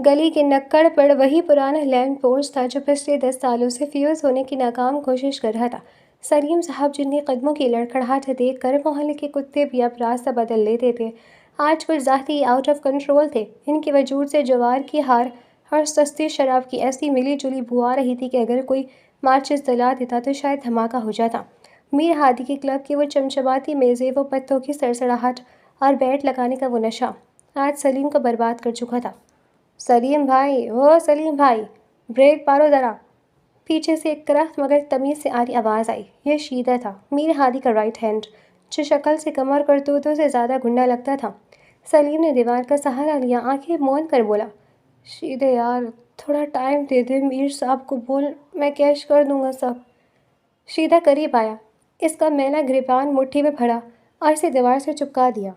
گلی کے نکڑ پر وہی پرانا لیمپ پوسٹ تھا جو پچھلے 10 سالوں سے فیوز ہونے کی ناکام کوشش کر رہا تھا۔ سلیم صاحب جن کے قدموں کی لڑکھڑاہٹ دیکھ کر محلے کے کتے بھی اب راستہ بدل لیتے تھے، آج کچھ ذاتی آؤٹ آف کنٹرول تھے۔ ان کے وجود سے جوار کی ہار اور سستی شراب کی ایسی ملی جلی بو آ رہی تھی کہ اگر کوئی ماچس جلا دیتا تو شاید دھماکہ ہو جاتا۔ میر ہادی کے کلب کی وہ چمچماتی میزیں، وہ پتوں کی سڑسڑاہٹ اور بیٹ لگانے کا وہ نشہ آج سلیم کو برباد کر چکا تھا۔ سلیم بھائی، او سلیم بھائی، بریک مارو ذرا۔ پیچھے سے ایک کرخت مگر تمیز سے آ رہی آواز آئی۔ یہ شیدہ تھا، میر ہادی کا رائٹ ہینڈ، جو شکل سے کمر کرتوتوں سے زیادہ گنڈا لگتا تھا۔ سلیم نے دیوار کا سہارا لیا، آنکھیں موند کر بولا، شیدے یار تھوڑا ٹائم دے دے، میر صاحب کو بول میں کیش کر دوں گا سب۔ شیدہ قریب آیا، اس کا میلا گریبان مٹھی میں پھڑا اور اسے دیوار سے چپکا دیا۔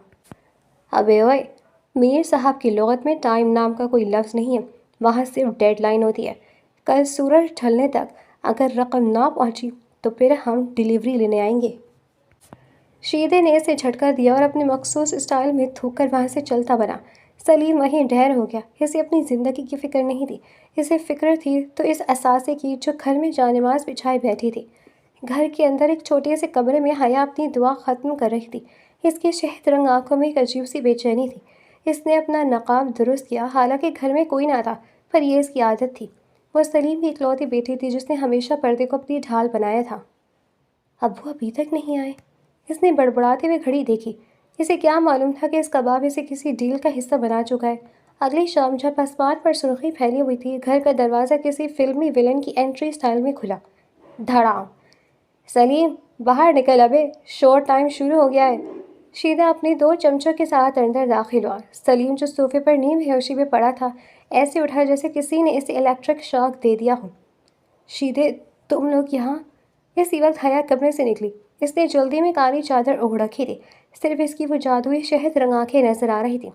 ابے اوئے، میر صاحب کی لغت میں ٹائم نام کا کوئی لفظ نہیں ہے، وہاں صرف ڈیڈ لائن ہوتی ہے۔ کل سورج ڈھلنے تک اگر رقم نہ پہنچی تو پھر ہم ڈیلیوری لینے آئیں گے۔ شیدے نے اسے جھٹکا دیا اور اپنے مخصوص اسٹائل میں تھوک کر وہاں سے چلتا بنا۔ سلیم وہیں ڈھیر ہو گیا۔ اسے اپنی زندگی کی فکر نہیں تھی، اسے فکر تھی تو اس اثاثے کی جو گھر میں جانماز بچھائے بیٹھی تھی۔ گھر کے اندر ایک چھوٹے سے کمرے میں حیا اپنی دعا ختم کر رہی تھی۔ اس کی شہد رنگ آنکھوں میں ایک عجیب سی بے چینی تھی۔ اس نے اپنا نقاب درست کیا، حالانکہ گھر میں کوئی نہ تھا، پر یہ اس کی عادت تھی۔ وہ سلیم کی اکلوتی بیٹی تھی جس نے ہمیشہ پردے کو اپنی ڈھال بنایا تھا۔ ابو ابھی تک نہیں آئے؟ اس نے بڑبڑاتے ہوئے گھڑی دیکھی۔ اسے کیا معلوم تھا کہ اس کا باپ اسے کسی ڈیل کا حصہ بنا چکا ہے۔ اگلی شام جب آسمان پر سرخی پھیلی ہوئی تھی، گھر کا دروازہ کسی فلمی ویلن کی انٹری سٹائل میں کھلا۔ دھڑام۔ سلیم باہر نکل ابے، شو ٹائم شروع ہو گیا ہے۔ شیدہ اپنے 2 چمچوں کے ساتھ اندر داخل ہوا۔ سلیم جو صوفے پر نیم بیہوشی میں پڑا تھا، ایسے اٹھا جیسے کسی نے اسے الیکٹرک شاک دے دیا ہو۔ شیدے تم لوگ یہاں؟ اسی وقت حیا کمرے سے نکلی۔ اس نے جلدی میں کالی چادر اوڑھ رکھی تھی، صرف اس کی وہ جادوئی شہد رنگ آنکھیں نظر آ رہی تھیں۔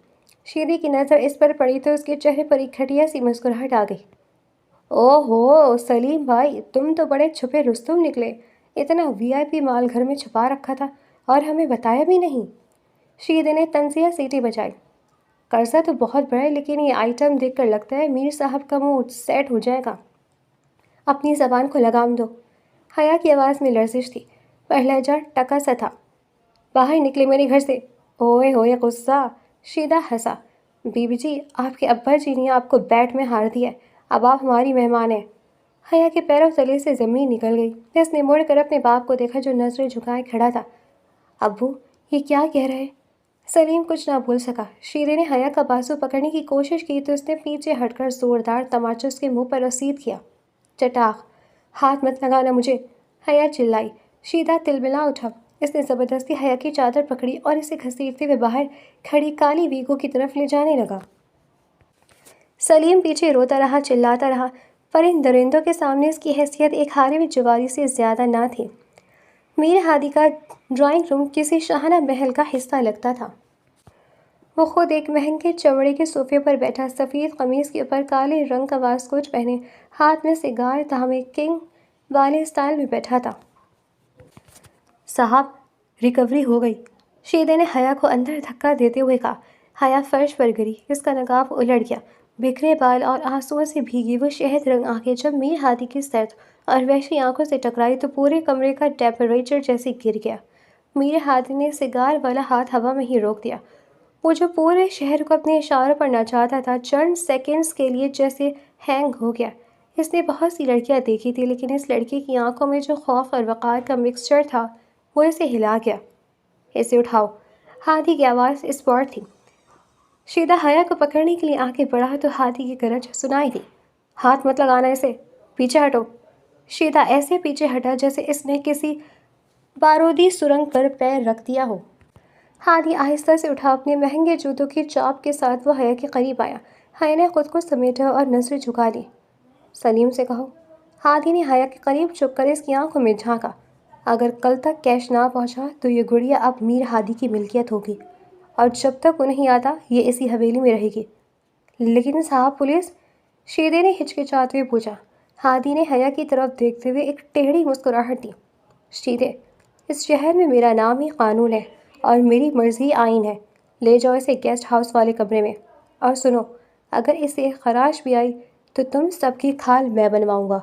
شیدے کی نظر اس پر پڑی تو اس کے چہرے پر ایک گھٹیا سی مسکراہٹ آ گئی۔ اوہ ہو سلیم بھائی، تم تو بڑے چھپے رستم نکلے، اتنا وی آئی پی مال گھر میں چھپا رکھا تھا اور ہمیں بتایا بھی نہیں۔ شیدے نے تنزیہ سیٹی بجائی۔ قرضہ تو بہت بڑا ہے، لیکن یہ آئٹم دیکھ کر لگتا ہے میر صاحب کا موڈ سیٹ ہو جائے گا۔ اپنی زبان کو لگام دو۔ حیا کی آواز میں لرزش تھی، پر لہجہ ٹکا سا تھا۔ باہر نکلے میرے گھر سے۔ اوئے ہوئے غصہ۔ شیدہ ہنسا۔ بی بی جی، آپ کے ابا جی نے آپ کو بیٹ میں ہار دیا ہے، اب آپ ہماری مہمان ہیں۔ حیا کے پیروں تلے سے زمین نکل گئی۔ اس نے مڑ کر اپنے باپ کو دیکھا جو نظریں جھکائے کھڑا تھا۔ ابو یہ کیا کہہ رہے ہیں؟ سلیم کچھ نہ بول سکا۔ شیدے نے حیا کا بازو پکڑنے کی کوشش کی تو اس نے پیچھے ہٹ کر زوردار تماچا اس کے منہ پر رسید کیا۔ چٹاخ۔ ہاتھ مت لگانا مجھے، حیا چلائی۔ شیدہ تلملا اٹھا۔ اس نے زبردستی حیا کی چادر پکڑی اور اسے گھسیٹتے ہوئے باہر کھڑی کالی ویگو کی طرف لے جانے لگا۔ سلیم پیچھے روتا رہا، چلاتا رہا، پر ان درندوں کے سامنے اس کی حیثیت ایک ہارے ہوئے جواری سے زیادہ نہ تھی۔ میر ہادی کا ڈرائنگ روم کسی شاہانہ محل کا حصہ لگتا تھا۔ وہ خود ایک مہنگے چمڑے کے صوفے پر بیٹھا، سفید قمیص کے اوپر کالے رنگ کا واسکوٹ پہنے، ہاتھ میں سگار تھامے کنگ والے اسٹائل میں بیٹھا تھا۔ صاحب ریکوری ہو گئی، شیدے نے حیا کو اندر دھکا دیتے ہوئے کہا۔ حیا فرش پر گری، اس کا نقاب الٹ گیا، بکھرے بال اور آنسوؤں سے بھیگی وہ شہد رنگ آنکھیں جب میر ہادی کی سرد اور وحشی آنکھوں سے ٹکرائی تو پورے کمرے کا ٹیمپریچر جیسے گر گیا۔ میر ہادی نے سگار والا ہاتھ ہوا میں ہی روک دیا۔ وہ جو پورے شہر کو اپنے اشاروں پر نچاتا تھا، چند سیکنڈز کے لیے جیسے ہینگ ہو گیا۔ اس نے بہت سی لڑکیاں دیکھی تھی، لیکن اس لڑکی کی آنکھوں میں جو خوف اور وقار کا مکسچر تھا وہ اسے ہلا گیا۔ اسے اٹھاؤ، ہادی کی آواز اسپاٹ تھی۔ شیدہ حیا کو پکڑنے کے لیے آگے بڑھا تو ہادی کی گرج سنائی دی۔ ہاتھ مت لگانا اسے، پیچھے ہٹو۔ شیدہ ایسے پیچھے ہٹا جیسے اس نے کسی بارودی سرنگ پر پیر رکھ دیا ہو۔ ہادی آہستہ سے اٹھا، اپنے مہنگے جوتوں کی چاپ کے ساتھ وہ حیا کے قریب آیا۔ حیا نے خود کو سمیٹا اور نظریں جھکا لی۔ سلیم سے کہو۔ ہادی نے حیا کے قریب جھک کر اس کی آنکھوں میں جھانکا۔ اگر کل تک کیش نہ پہنچا تو یہ گڑیا اب میر ہادی کی ملکیت ہوگی، اور جب تک وہ نہیں آتا یہ اسی حویلی میں رہے گی۔ لیکن صاحب پولیس، شیدے نے ہچکچاتے ہوئے پوچھا۔ ہادی نے حیا کی طرف دیکھتے ہوئے ایک ٹیڑھی مسکراہٹ دی۔ شیدے، اس شہر میں میرا نام ہی قانون ہے اور میری مرضی آئین ہے، لے جاؤ اسے گیسٹ ہاؤس والے کمرے میں۔ اور سنو، اگر اسے خراش بھی آئی تو تم سب کی کھال میں بنواؤں گا۔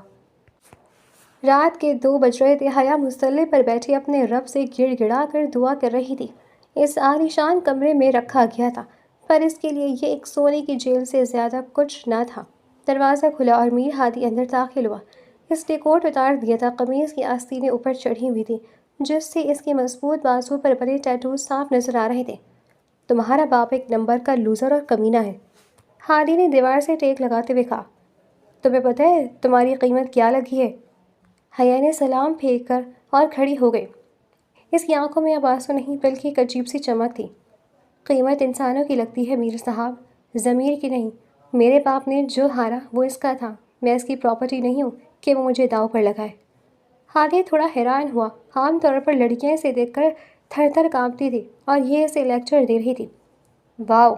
رات کے 2 بج رہے تھے۔ حیا مصلے پر بیٹھی اپنے رب سے گڑ گڑا کر دعا کر رہی تھی۔ اس عالیشان کمرے میں رکھا گیا تھا، پر اس کے لیے یہ ایک سونے کی جیل سے زیادہ کچھ نہ تھا۔ دروازہ کھلا اور میر ہادی اندر داخل ہوا۔ اس نے کوٹ اتار دیا تھا، قمیض کی آستینیں اوپر چڑھی ہوئی تھی، جس سے اس کے مضبوط بازو پر بنے ٹیٹوز صاف نظر آ رہے تھے۔ تمہارا باپ ایک نمبر کا لوزر اور کمینہ ہے، ہادی نے دیوار سے ٹیک لگاتے ہوئے کہا۔ تمہیں پتہ ہے تمہاری قیمت کیا لگی ہے؟ حیا نے سلام پھینک کر اور کھڑی ہو گئی۔ اس کی آنکھوں میں اب آنسو نہیں بلکہ ایک عجیب سی چمک تھی۔ قیمت انسانوں کی لگتی ہے میر صاحب، ضمیر کی نہیں۔ میرے باپ نے جو ہارا وہ اس کا تھا، میں اس کی پراپرٹی نہیں ہوں کہ وہ مجھے داؤ پر لگائے۔ ہادی تھوڑا حیران ہوا۔ عام طور پر لڑکیاں اسے دیکھ کر تھر تھر کانپتی تھی اور یہ اسے لیکچر دے رہی تھی۔ واؤ،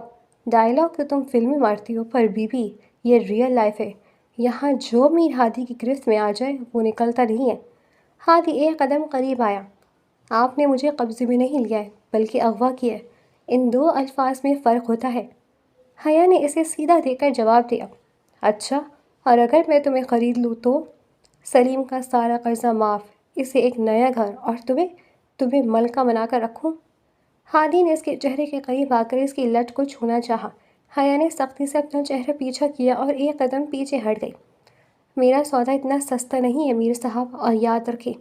ڈائلاگ تو تم فلم میں مارتی ہو، پر بی بی یہ ریئل لائف ہے۔ یہاں جو میر ہادی کی گرفت میں آ جائے وہ نکلتا نہیں ہے۔ ہادی ایک قدم قریب آیا۔ آپ نے مجھے قبضے میں نہیں لیا ہے بلکہ اغوا کیا ہے، ان 2 الفاظ میں فرق ہوتا ہے۔ حیا نے اسے سیدھا دیکھ کر جواب دیا۔ اچھا، اور اگر میں تمہیں خرید لوں تو؟ سلیم کا سارا قرضہ معاف، اسے ایک نیا گھر، اور تمہیں ملکہ بنا کر رکھوں؟ ہادی نے اس کے چہرے کے قریب آ کر اس کی لٹ کو چھونا چاہا۔ حیا نے سختی سے اپنا چہرہ پیچھا کیا اور ایک قدم پیچھے ہٹ گئی۔ میرا سودا اتنا سستا نہیں ہے میر صاحب، اور یاد رکھیں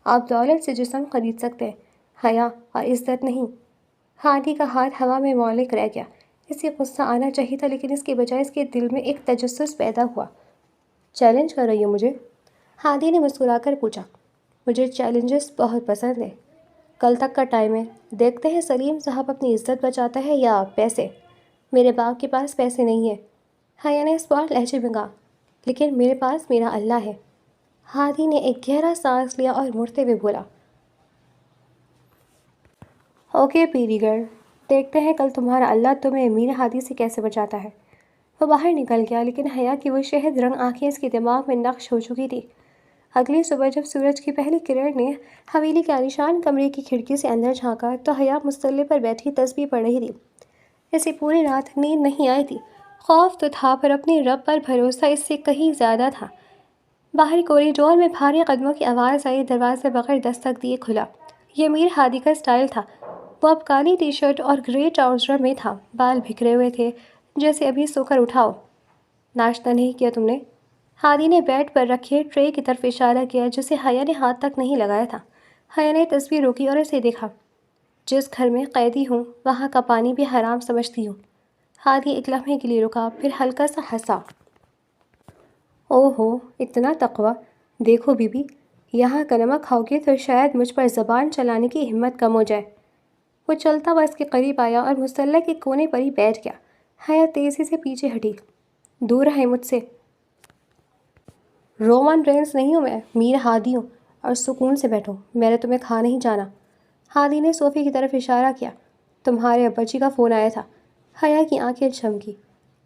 آپ دولت سے جسم خرید سکتے ہیں، حیا اور عزت نہیں۔ ہادی کا ہاتھ ہوا میں معلق رہ گیا۔ اسے غصہ آنا چاہیے تھا، لیکن اس کے بجائے اس کے دل میں ایک تجسس پیدا ہوا۔ چیلنج کر رہی ہو مجھے؟ ہادی نے مسکرا کر پوچھا۔ مجھے چیلنجز بہت پسند ہیں۔ کل تک کا ٹائم ہے، دیکھتے ہیں سلیم صاحب اپنی عزت بچاتا ہے یا پیسے۔ میرے باپ کے پاس پیسے نہیں ہیں، حیا نے اسپاٹ لہجے میں کہا، لیکن میرے پاس میرا اللہ ہے۔ ہادی نے ایک گہرا سانس لیا اور مڑتے ہوئے بولا، اوکے پیری گرل، دیکھتے ہیں کل تمہارا اللہ تمہیں میر ہادی سے کیسے بچاتا ہے۔ وہ باہر نکل گیا، لیکن حیا کی وہ شہد رنگ آنکھیں اس کے دماغ میں نقش ہو چکی تھی۔ اگلی صبح جب سورج کی پہلی کرن نے حویلی کے عالیشان کمرے کی کھڑکی سے اندر جھانکا تو حیا مصلے پر بیٹھی تسبیح پڑھ رہی تھی۔ اسے پوری رات نیند نہیں آئی تھی۔ خوف تو تھا، پر اپنے رب پر بھروسہ اس سے کہیں زیادہ تھا۔ باہر کوریڈور میں بھاری قدموں کی آواز آئی۔ دروازہ بغیر دستک دیے کھلا۔ یہ میر ہادی کا سٹائل تھا۔ وہ اب کالی ٹی شرٹ اور گرے ٹراؤزر میں تھا، بال بکھرے ہوئے تھے جیسے ابھی سو کر اٹھا ہو۔ ناشتہ نہیں کیا تم نے؟ ہادی نے بیڈ پر رکھے ٹرے کی طرف اشارہ کیا جسے حیا نے ہاتھ تک نہیں لگایا تھا۔ حیا نے تصویر روکی اور اسے دیکھا۔ جس گھر میں قیدی ہوں وہاں کا پانی بھی حرام سمجھتی ہوں۔ ہادی ایک لمحے کے لیے رکا، پھر ہلکا سا ہنسا۔ اوہ ہو، اتنا تقویٰ! دیکھو بی بی، یہاں کا نمک کھاؤ گے تو شاید مجھ پر زبان چلانے کی ہمت کم ہو جائے۔ وہ چلتا ہوا اس کے قریب آیا اور مصلی کے کونے پر ہی بیٹھ گیا۔ حیا تیزی سے پیچھے ہٹی۔ دور رہیں مجھ سے، رومن رینس نہیں ہوں میں، میر ہادی ہوں، اور سکون سے بیٹھو، میں نے تمہیں کھا نہیں جانا۔ ہادی نے صوفے کی طرف اشارہ کیا۔ تمہارے ابا جی کا فون آیا تھا۔ حیا کی آنکھیں چمکی۔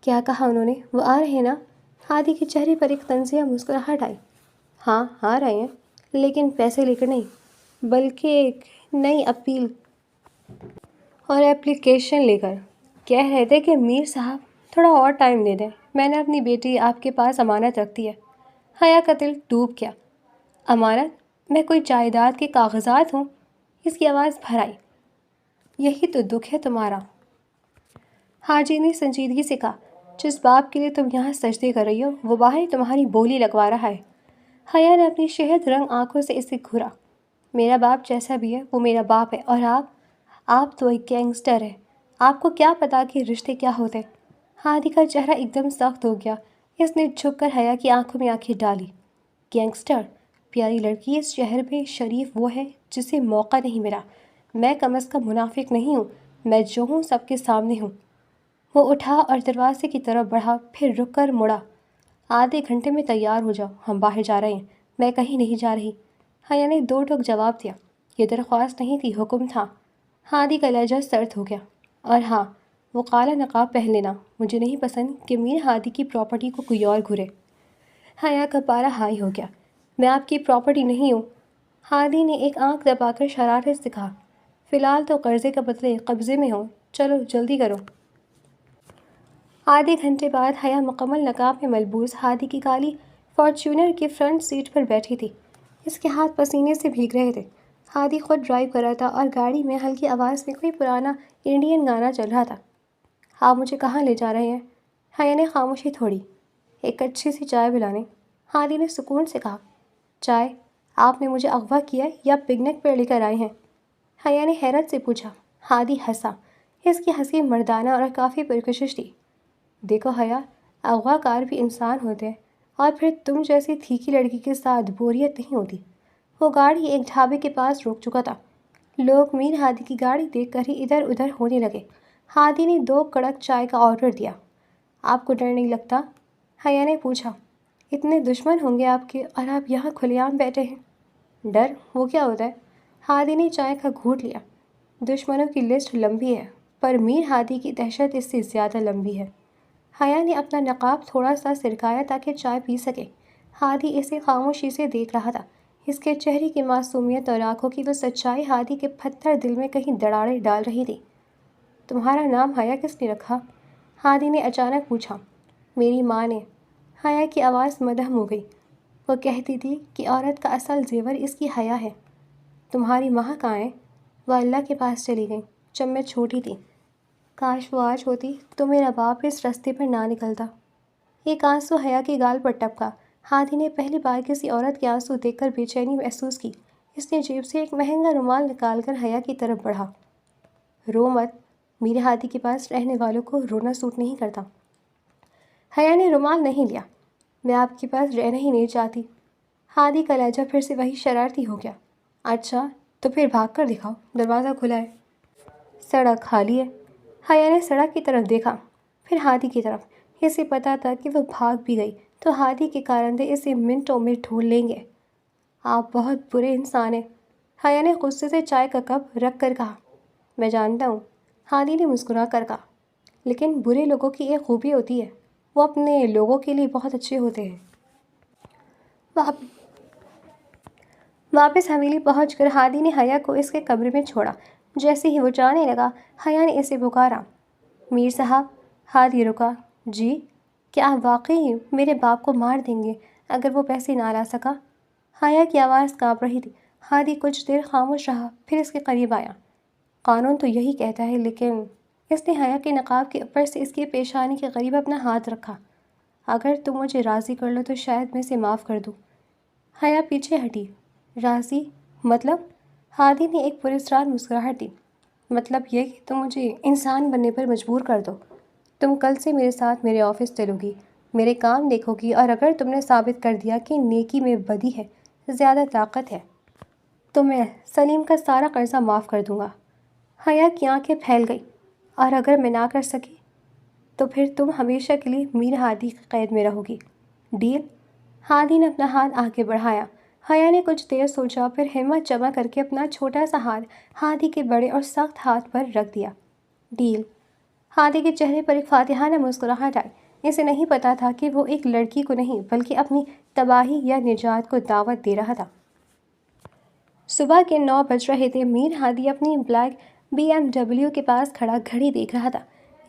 کیا کہا انہوں نے؟ وہ آ رہے ہیں نا؟ ہادی کے چہرے پر ایک طنزیہ مسکراہٹ آئی۔ ہاں آ رہے ہیں، لیکن پیسے لے کر نہیں، بلکہ ایک نئی اپیل اور اپلیکیشن لے کر۔ کہہ رہے تھے کہ میر صاحب تھوڑا اور ٹائم دے دیں، میں نے اپنی بیٹی آپ کے پاس امانت رکھ دی ہے۔ حیا کا دل ڈوب گیا۔ امانت؟ میں کوئی جائیداد کے کاغذات ہوں؟ اس کی آواز بھر آئی۔ یہی تو دکھ ہے تمہارا، حاجی نے سنجیدگی سے کہا۔ جس باپ کے لیے تم یہاں سجدے کر رہی ہو وہ باہر تمہاری بولی لگوا رہا ہے۔ حیا نے اپنی شہد رنگ آنکھوں سے اسے گھورا۔ میرا باپ جیسا بھی ہے وہ میرا باپ ہے، اور آپ تو ایک گینگسٹر ہیں۔ آپ کو کیا پتا کہ رشتے کیا ہوتے؟ ہادی کا چہرہ ایک دم سخت ہو گیا۔ اس نے جھک کر حیا کی آنکھوں میں آنکھیں ڈالی۔ گینگسٹر؟ پیاری لڑکی، اس شہر میں شریف وہ ہے جسے موقع نہیں ملا۔ میں کم از کم منافق نہیں ہوں، میں جو ہوں سب کے سامنے ہوں۔ وہ اٹھا اور دروازے کی طرف بڑھا، پھر رک کر مڑا۔ آدھے گھنٹے میں تیار ہو جاؤ، ہم باہر جا رہے ہیں۔ میں کہیں نہیں جا رہی، حیا نے 2 ٹوک جواب دیا۔ یہ درخواست نہیں تھی، حکم تھا۔ ہادی کا لہجہ سرد ہو گیا۔ اور ہاں، وہ کالا نقاب پہن لینا، مجھے نہیں پسند کہ میر ہادی کی پراپرٹی کو کوئی اور گھرے۔ حیا کا پارا ہائی ہو گیا۔ میں آپ کی پراپرٹی نہیں ہوں، ہادی نے ایک آنکھ دبا کر شرارت سے کہا۔ فی الحال تو قرضے کا بدلے قبضے میں ہوں، چلو جلدی کرو۔ آدھے گھنٹے بعد حیا مکمل نقاب میں ملبوس ہادی کی کالی فارچونر کی فرنٹ سیٹ پر بیٹھی تھی۔ اس کے ہاتھ پسینے سے بھیگ رہے تھے۔ ہادی خود ڈرائیو کر رہا تھا اور گاڑی میں ہلکی آواز میں کوئی پرانا انڈین گانا چل رہا تھا۔ آپ مجھے کہاں لے جا رہے ہیں؟ حیا نے خاموشی توڑی۔ ایک اچھی سی چائے پلانے، ہادی نے سکون سے کہا۔ چائے؟ آپ نے مجھے اغوا کیا یا پکنک پر لے کر آئے ہیں؟ حیا نے حیرت سے پوچھا۔ ہادی ہنسا۔ اس کی ہنسی مردانہ اور کافی پرکشش تھی۔ دیکھو حیا، اغوا کار بھی انسان ہوتے ہیں، اور پھر تم جیسی تھیکی لڑکی کے ساتھ بوریت نہیں ہوتی۔ وہ گاڑی ایک ڈھابے کے پاس روک چکا تھا۔ لوگ میر ہادی کی گاڑی دیکھ کر ہی ادھر ادھر ہونے لگے۔ ہادی نے 2 کڑک چائے کا آرڈر دیا۔ آپ کو ڈر نہیں لگتا؟ حیا نے پوچھا۔ اتنے دشمن ہوں گے آپ کے اور آپ یہاں کھلے عام بیٹھے ہیں۔ ڈر؟ وہ کیا ہوتا ہے؟ ہادی نے چائے کا گھونٹ لیا۔ دشمنوں کی لسٹ لمبی ہے، پر میر ہادی کی دہشت اس سے زیادہ لمبی ہے۔ حیا نے اپنا نقاب تھوڑا سا سرکایا تاکہ چائے پی سکے۔ ہادی اسے خاموشی سے دیکھ رہا تھا۔ اس کے چہرے کی معصومیت اور آنکھوں کی وہ سچائی ہادی کے پتھر دل میں کہیں دراڑیں ڈال رہی تھی۔ تمہارا نام حیا کس نے رکھا؟ ہادی نے اچانک پوچھا۔ میری ماں نے۔ حیا کی آواز مدھم ہو گئی۔ وہ کہتی تھی کہ عورت کا اصل زیور اس کی حیا ہے۔ تمہاری ماں کہاں ہے؟ وہ اللہ کے پاس چلی گئی جب میں چھوٹی تھی۔ کاش وہ آج ہوتی تو میرا باپ اس راستے پر نہ نکلتا۔ ایک آنسو حیا کے گال پر ٹپکا۔ ہادی نے پہلی بار کسی عورت کے آنسو دیکھ کر بے چینی محسوس کی۔ اس نے جیب سے ایک مہنگا رومال نکال کر حیا کی طرف بڑھا۔ رو مت، میرے ہادی کے پاس رہنے والوں کو رونا سوٹ نہیں کرتا۔ حیا نے رومال نہیں لیا۔ میں آپ کے پاس رہنا ہی نہیں چاہتی۔ ہادی کا لہجہ پھر سے وہی شرارتی ہو گیا۔ اچھا تو پھر بھاگ کر دکھاؤ، دروازہ کھلا ہے۔ سڑک خالی ہے۔ حیا نے سڑک کی طرف دیکھا، پھر ہادی کی طرف۔ اسے پتا تھا کہ وہ بھاگ بھی گئی تو ہادی کے کارندے اسے منٹوں میں ڈھونڈ لیں گے۔ آپ بہت برے انسان ہیں، حیا نے غصے سے چائے کا کپ رکھ کر کہا۔ میں جانتا ہوں، ہادی نے مسکرا کر کہا، لیکن برے لوگوں کی ایک خوبی ہوتی ہے، وہ اپنے لوگوں کے لیے بہت اچھے ہوتے ہیں۔ واپس حویلی پہنچ کر ہادی نے حیا کو اس کے کمرے میں چھوڑا۔ جیسے ہی وہ جانے لگا، حیا نے اسے پکارا۔ میر صاحب۔ ہادی رکا۔ جی؟ کیا آپ واقعی میرے باپ کو مار دیں گے اگر وہ پیسے نہ لا سکا؟ حیا کی آواز کانپ رہی تھی۔ ہادی کچھ دیر خاموش رہا، پھر اس کے قریب آیا۔ قانون تو یہی کہتا ہے، لیکن اس نے حیا کے نقاب کے اوپر سے اس کی پیشانی کے قریب اپنا ہاتھ رکھا۔ اگر تم مجھے راضی کر لو تو شاید میں اسے معاف کر دوں۔ حیا پیچھے ہٹی۔ راضی؟ مطلب؟ ہادی نے ایک پراسرار مسکراہٹ دی۔ مطلب یہ کہ تم مجھے انسان بننے پر مجبور کر دو۔ تم کل سے میرے ساتھ میرے آفس چلو گی، میرے کام دیکھو گی، اور اگر تم نے ثابت کر دیا کہ نیکی میں بدی ہے، زیادہ طاقت ہے، تو میں سلیم کا سارا قرضہ معاف کر دوں گا۔ حیا کی آنکھیں پھیل گئی۔ اور اگر میں نہ کر سکی تو پھر تم ہمیشہ کے لیے میر ہادی کی قید میں رہو گی۔ ڈیل؟ ہادی نے اپنا ہاتھ آگے بڑھایا۔ حیا نے کچھ دیر سوچا، پھر ہمت جمع کر کے اپنا چھوٹا سا ہاتھ ہادی کے بڑے اور سخت ہاتھ پر رکھ دیا۔ ڈیل؟ ہادی کے چہرے پر ایک فاتحانہ مسکراہٹ آئی۔ اسے نہیں پتا تھا کہ وہ ایک لڑکی کو نہیں بلکہ اپنی تباہی یا نجات کو دعوت دے رہا تھا۔ صبح کے 9 بج رہے تھے۔ میر ہادی اپنی بلیک BMW کے پاس کھڑا گھڑی دیکھ رہا تھا۔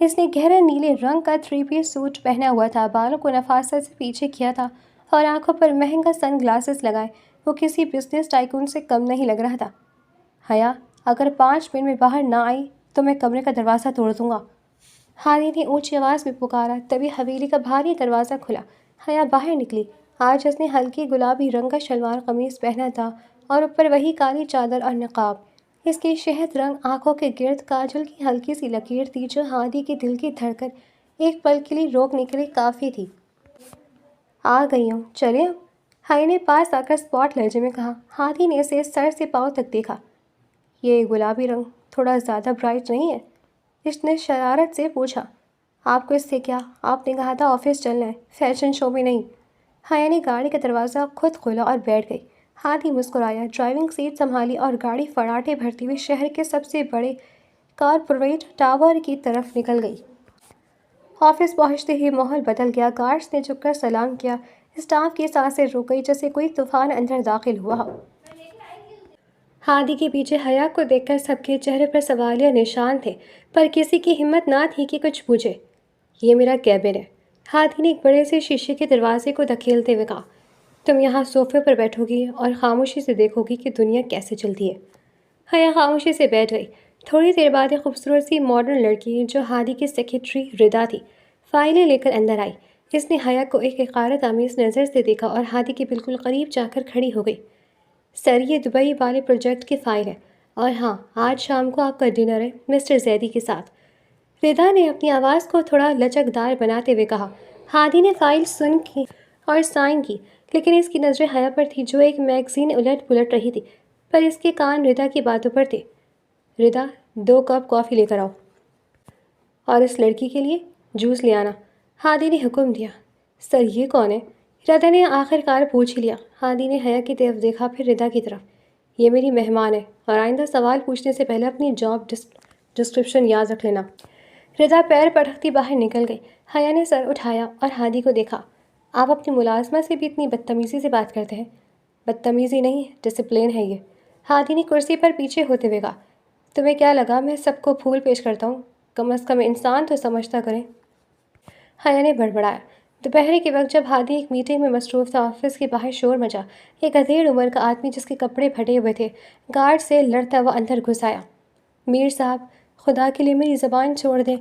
اس نے گہرے نیلے رنگ کا 3 پیس سوٹ پہنا ہوا تھا، بالوں کو نفاست سے پیچھے کیا تھا اور آنکھوں پر مہنگا سن گلاسز لگائے وہ کسی بزنس ٹائکون سے کم نہیں لگ رہا تھا۔ حیا، اگر 5 منٹ میں باہر نہ آئی تو میں کمرے کا دروازہ توڑ دوں گا، ہادی نے اونچی آواز میں پکارا۔ تبھی حویلی کا بھاری دروازہ کھلا۔ حیا باہر نکلی۔ آج اس نے ہلکی گلابی رنگ کا شلوار قمیص پہنا تھا اور اوپر وہی کالی چادر اور نقاب۔ اس کی شہد رنگ آنکھوں کے گرد کاجل کی ہلکی سی لکیر تھی جو ہادی کے دل کی دھڑکن ایک پل کے لیے روکنے کے لیے کافی تھی۔ آ گئی ہوں، چلیں اب؟ حیا نے پاس آ کر اسپاٹ لہجے میں کہا۔ ہادی نے اسے سر سے پاؤں تک دیکھا۔ یہ گلابی رنگ تھوڑا زیادہ برائٹ نہیں ہے؟ اس نے شرارت سے پوچھا۔ آپ کو اس سے کیا؟ آپ نے کہا تھا آفس چلنا ہے، فیشن شو میں نہیں۔ حیا نے گاڑی کا دروازہ خود کھولا اور بیٹھ گئی۔ ہادی مسکرایا، ڈرائیونگ سیٹ سنبھالی اور گاڑی فراٹے بھرتی ہوئی شہر کے سب سے بڑے کارپوریٹ ٹاور کی طرف نکل گئی۔ آفس پہنچتے ہی ماحول بدل گیا۔ گارڈز نے جھک کر سلام کیا۔ اسٹاف کی سانسیں رک گئی جیسے کوئی طوفان اندر داخل ہوا ہو۔ ہادی کے پیچھے حیا کو دیکھ کر سب کے چہرے پر سوالیہ نشان تھے، پر کسی کی ہمت نہ تھی کہ کچھ پوچھے۔ یہ میرا کیبن ہے، ہادی نے ایک بڑے سے شیشے کے دروازے کو دھکیلتے ہوئے کہا۔ تم یہاں صوفے پر بیٹھو گی اور خاموشی سے دیکھو گی کہ دنیا کیسے چلتی ہے۔ حیا خاموشی سے بیٹھ گئی۔ تھوڑی دیر بعد ایک خوبصورت سی ماڈرن لڑکی جو ہادی کی سیکرٹری ردا تھی، فائلیں لے کر اندر آئی۔ اس نے حیا کو ایک حقارت آمیز نظر سے دیکھا اور ہادی کے بالکل قریب جا کر کھڑی ہو گئی۔ سر، یہ دبئی والے پروجیکٹ کی فائل ہے، اور ہاں، آج شام کو آپ کا ڈنر ہے مسٹر زیدی کے ساتھ۔ ردا نے اپنی آواز کو تھوڑا لچکدار بناتے ہوئے کہا۔ ہادی نے فائل سن کی اور سائن کی، لیکن اس کی نظریں حیا پر تھی جو ایک میگزین الٹ پلٹ رہی تھی، پر اس کے کان ردا کی باتوں پر تھے۔ ردا، 2 کپ کافی لے کر آؤ، اور اس لڑکی کے لیے جوس لے آنا، ہادی نے حکم دیا۔ سر، یہ کون ہے؟ ردا نے آخر کار پوچھ ہی لیا۔ ہادی نے حیا کی طرف دیکھا، پھر ردا کی طرف۔ یہ میری مہمان ہے، اور آئندہ سوال پوچھنے سے پہلے اپنی جاب ڈسکرپشن یاد رکھ لینا۔ ردا پیر پٹکتی باہر نکل گئی۔ حیا نے سر اٹھایا اور ہادی کو دیکھا۔ آپ اپنی ملازمہ سے بھی اتنی بدتمیزی سے بات کرتے ہیں؟ بدتمیزی نہیں، ڈسپلین ہے یہ، ہادی نے کرسی پر پیچھے ہوتے ہوئے کہا۔ تمہیں کیا لگا میں سب کو پھول پیش کرتا ہوں؟ کم از کم انسان تو سمجھتا کریں۔ حیا نے بڑبڑایا۔ دوپہر کے وقت جب ہادی ایک میٹنگ میں مصروف تھا، آفس کے باہر شور مچا۔ ایک ادھیڑ عمر کا آدمی جس کے کپڑے پھٹے ہوئے تھے، گارڈ سے لڑتا ہوا اندر گھس آیا۔ میر صاحب، خدا کے لیے میری زبان چھوڑ دیں،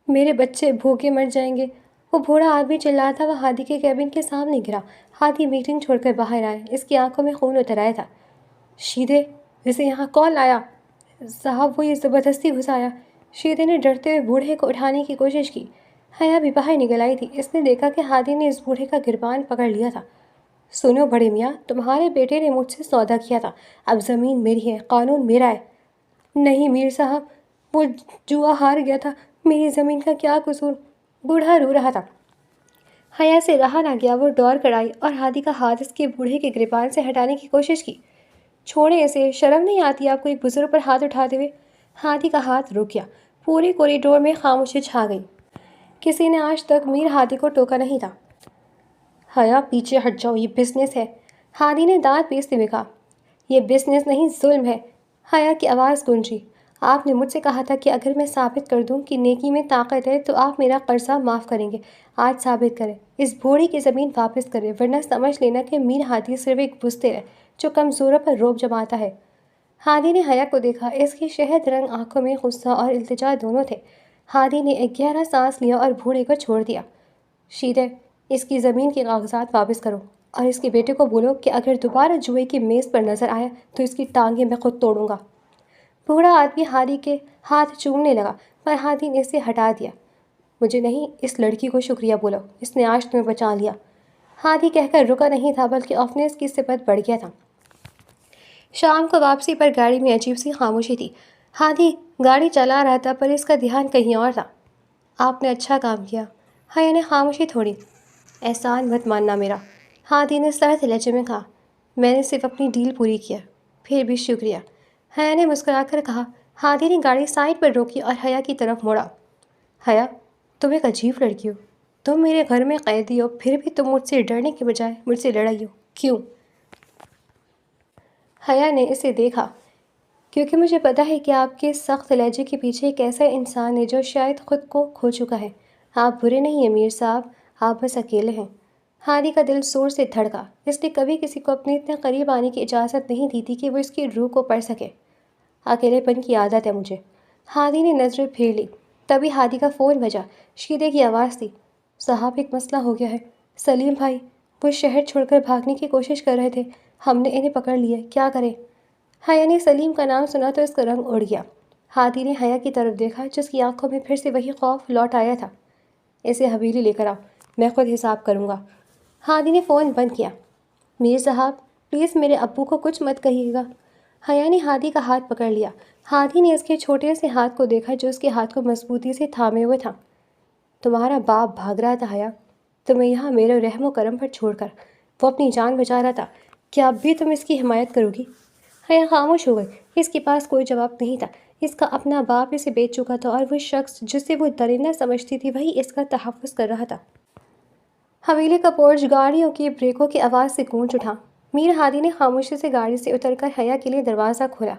میرے بچے بھوکے مر جائیں گے۔ وہ بوڑھا آدمی چلاتا ہوا ہادی کے کیبن کے سامنے گرا۔ ہادی میٹنگ چھوڑ کر باہر آیا، اس کی آنکھوں میں خون اتر آیا تھا۔ شیدے، اسے یہاں کون لایا؟ صاحب، وہ یہ زبردستی گھس آیا۔ شیدے نے ڈرتے ہوئے بوڑھے کو اٹھانے کی کوشش کی۔ حیا بھی باہر نکل آئی تھی۔ اس نے دیکھا کہ ہادی نے اس بوڑھے کا گربان پکڑ لیا تھا۔ سنو بڑے میاں، تمہارے بیٹے نے مجھ سے سودا کیا تھا، اب زمین میری ہے، قانون میرا ہے۔ نہیں میر صاحب، وہ جوا ہار گیا تھا، میری زمین کا کیا قصور؟ بوڑھا رو رہا تھا۔ حیا سے رہا نہ گیا، وہ دوڑ کر آئی اور ہادی کا ہاتھ اس کے بوڑھے کے گریبان سے ہٹانے کی کوشش کی۔ چھوڑیں اسے، شرم نہیں آتی آپ کو ایک بزرگ پر ہاتھ اٹھاتے ہوئے؟ ہادی کا ہاتھ رک گیا۔ پورے کوریڈور میں خاموشی چھا گئی۔ کسی نے آج تک میر ہادی کو ٹوکا نہیں تھا۔ حیا، پیچھے ہٹ جاؤ، یہ بزنس ہے، ہادی نے دانت پیستے ہوئے کہا۔ یہ بزنس نہیں، ظلم ہے، حیا کی آواز گونجی۔ آپ نے مجھ سے کہا تھا کہ اگر میں ثابت کر دوں کہ نیکی میں طاقت ہے تو آپ میرا قرضہ معاف کریں گے۔ آج ثابت کریں، اس بوڑھی کی زمین واپس کریں، ورنہ سمجھ لینا کہ میر ہادی صرف ایک بزدل ہے جو کمزوروں پر روب جماتا ہے۔ ہادی نے حیا کو دیکھا، اس کی شہد رنگ آنکھوں میں غصہ اور التجا دونوں تھے۔ ہادی نے ایک گہرا سانس لیا اور بوڑھے کو چھوڑ دیا۔ شیدے، اس کی زمین کے کاغذات واپس کرو، اور اس کے بیٹے کو بولو کہ اگر دوبارہ جوئے کی میز پر نظر آیا تو اس کی ٹانگیں میں خود توڑوں گا۔ بوڑھا آدمی ہادی کے ہاتھ چومنے لگا، پر ہادی نے اسے ہٹا دیا۔ مجھے نہیں، اس لڑکی کو شکریہ بولو، اس نے آج تمہیں بچا لیا۔ ہادی کہہ کر رکا نہیں تھا، بلکہ آفنس کی صفت بڑھ گیا تھا۔ شام کو واپسی پر گاڑی میں عجیب سی خاموشی تھی۔ ہادی گاڑی چلا رہا تھا، پر اس کا دھیان کہیں اور تھا۔ آپ نے اچھا کام کیا، حیا نے خاموشی توڑی۔ احسان مت ماننا میرا، ہادی نے سرد لہجے میں کہا۔ میں نے صرف اپنی ڈیل پوری کیا، پھر بھی شکریہ، حیا نے مسکرا کر کہا۔ ہادی نے گاڑی سائڈ پر روکی اور حیا کی طرف موڑا۔ حیا، تم ایک عجیب لڑکی ہو، تم میرے گھر میں قیدی ہو، پھر بھی تم مجھ سے ڈرنے کے بجائے مجھ سے لڑائی ہو، کیوں؟ حیا نے اسے دیکھا۔ کیونکہ مجھے پتہ ہے کہ آپ کے سخت لہجے کے پیچھے ایک ایسا انسان ہے جو شاید خود کو کھو چکا ہے۔ آپ برے نہیں ہیں میر صاحب، آپ بس اکیلے ہیں۔ ہادی کا دل زور سے دھڑکا۔ اس نے کبھی کسی کو اپنے اتنے قریب آنے کی اجازت نہیں دی تھی کہ وہ اس کی روح کو پڑھ سکے۔ اکیلے پن کی عادت ہے مجھے، ہادی نے نظریں پھیر لی۔ تبھی ہادی کا فون بجا۔ شیدے کی آواز تھی۔ صاحب، ایک مسئلہ ہو گیا ہے، سلیم بھائی، وہ شہر چھوڑ کر بھاگنے کی کوشش کر رہے تھے، ہم نے انہیں پکڑ لیا، کیا کریں؟ حیا نے سلیم کا نام سنا تو اس کا رنگ اڑ گیا۔ ہادی نے حیا کی طرف دیکھا، جس کی آنکھوں میں پھر سے وہی خوف لوٹ آیا تھا۔ اسے حویلی لے کر آؤ، میں خود حساب کروں گا۔ ہادی نے فون بند کیا۔ میر صاحب، پلیز میرے ابو کو کچھ مت کہیے گا۔ حیا نے ہادی کا ہاتھ پکڑ لیا۔ ہادی نے اس کے چھوٹے سے ہاتھ کو دیکھا جو اس کے ہاتھ کو مضبوطی سے تھامے ہوئے تھا۔ تمہارا باپ بھاگ رہا تھا حیا، تمہیں یہاں میرے رحم و کرم پر چھوڑ کر، وہ اپنی جان بچا رہا تھا، کیا اب بھی تم اس کی حمایت کرو گی؟ حیا خاموش ہو گئی۔ اس کے پاس کوئی جواب نہیں تھا۔ اس کا اپنا باپ اسے بیچ چکا تھا، اور وہ شخص جسے وہ درندہ سمجھتی تھی وہی اس کا تحفظ کر رہا تھا۔ حویلی کا پورچ گاڑیوں کی بریکوں کی آواز سے گونج اٹھا۔ میر ہادی نے خاموشی سے گاڑی سے اتر کر حیا کے لیے دروازہ کھولا۔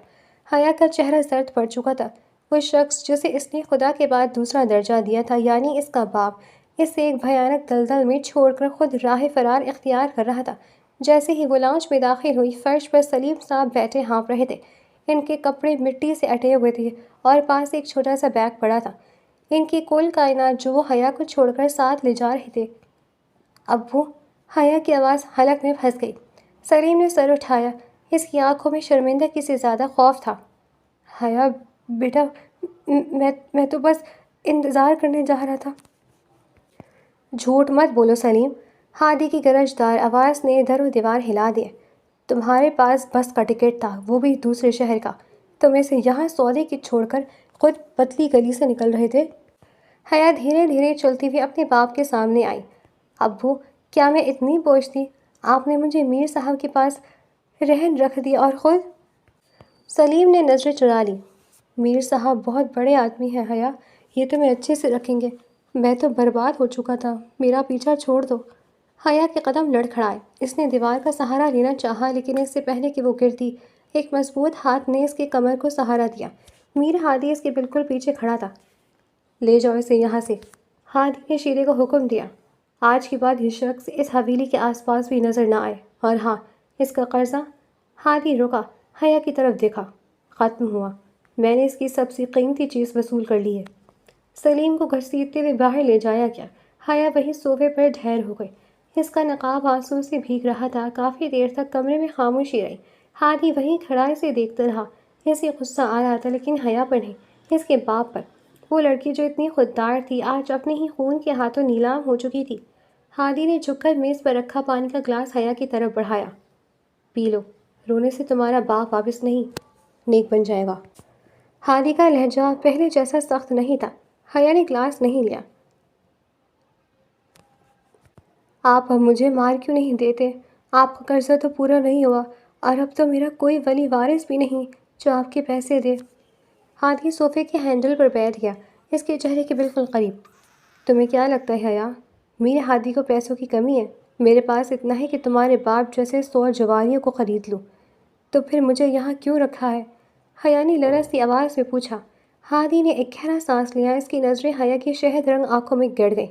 حیا کا چہرہ زرد پڑ چکا تھا۔ وہ شخص جسے اس نے خدا کے بعد دوسرا درجہ دیا تھا، یعنی اس کا باپ، اسے ایک بھیانک دلدل میں چھوڑ کر خود راہ فرار اختیار کر رہا تھا۔ جیسے ہی وہ لانچ میں داخل ہوئی، فرش پر سلیم صاحب بیٹھے ہانپ رہے تھے۔ ان کے کپڑے مٹی سے اٹے ہوئے تھے اور پاس ایک چھوٹا سا بیگ پڑا تھا، ان کی کل کائنات جو وہ حیا کو چھوڑ کر ساتھ لے جا رہے تھے۔ ابو! حیا کی آواز حلق میں پھنس گئی۔ سلیم نے سر اٹھایا، اس کی آنکھوں میں شرمندگی سے زیادہ خوف تھا۔ حیا بیٹا، میں تو بس انتظار کرنے جا رہا تھا۔ جھوٹ مت بولو سلیم، ہادی کی گرجدار آواز نے در و دیوار ہلا دیے۔ تمہارے پاس بس کا ٹکٹ تھا، وہ بھی دوسرے شہر کا۔ تم اسے یہاں سودے کی چھوڑ کر خود پتلی گلی سے نکل رہے تھے۔ حیا دھیرے دھیرے چلتی ہوئی اپنے باپ کے سامنے آئی۔ ابو، کیا میں اتنی بوجھ تھی؟ آپ نے مجھے میر صاحب کے پاس رہن رکھ دیا اور خود… سلیم نے نظریں چرا لی۔ میر صاحب بہت بڑے آدمی ہیں حیا، یہ تمہیں اچھے سے رکھیں گے۔ میں تو برباد ہو چکا تھا، میرا پیچھا چھوڑ دو۔ حیا کے قدم لڑکھڑائے۔ اس نے دیوار کا سہارا لینا چاہا، لیکن اس سے پہلے کہ وہ گرتی، ایک مضبوط ہاتھ نے اس کے کمر کو سہارا دیا۔ میر ہادی اس کے بالکل پیچھے کھڑا تھا۔ لے جاؤ اسے یہاں سے، ہادی نے شیرے کو حکم دیا۔ آج کے بعد یہ شخص اس حویلی کے آس پاس بھی نظر نہ آئے، اور ہاں، اس کا قرضہ… ہادی رکا، حیا کی طرف دیکھا۔ ختم ہوا، میں نے اس کی سب سے قیمتی چیز وصول کر لی ہے۔ سلیم کو گھسیٹتے ہوئے باہر لے جایا گیا۔ حیا وہیں صوفے پر ڈھیر ہو گئی۔ اس کا نقاب آنسو سے بھیگ رہا تھا۔ کافی دیر تک کمرے میں خاموشی رہی۔ ہادی وہیں کھڑا اسے دیکھتا رہا۔ اسے غصہ آ رہا تھا، لیکن حیا پر نہیں، اس کے باپ پر۔ وہ لڑکی جو اتنی خوددار تھی، آج اپنے ہی خون کے ہاتھوں نیلام ہو چکی تھی۔ ہادی نے جھک کر میز پر رکھا پانی کا گلاس حیا کی طرف بڑھایا۔ پی لو، رونے سے تمہارا باپ واپس نہیں نیک بن جائے گا۔ ہادی کا لہجہ پہلے جیسا سخت نہیں تھا۔ حیا نے گلاس نہیں لیا۔ آپ اب مجھے مار کیوں نہیں دیتے؟ آپ کا قرضہ تو پورا نہیں ہوا، اور اب تو میرا کوئی ولی وارث بھی نہیں جو آپ کے پیسے دے۔ ہادی صوفے کے ہینڈل پر بیٹھ گیا، اس کے چہرے کے بالکل قریب۔ تمہیں کیا لگتا ہے حیا، میرے ہادی کو پیسوں کی کمی ہے؟ میرے پاس اتنا ہے کہ تمہارے باپ جیسے 100 جواریوں کو خرید لوں۔ تو پھر مجھے یہاں کیوں رکھا ہے؟ حیا نے لرزتی آواز میں پوچھا۔ ہادی نے ایک گہرا سانس لیا۔ اس کی نظریں حیا کی شہد رنگ آنکھوں میں گڑ گئیں۔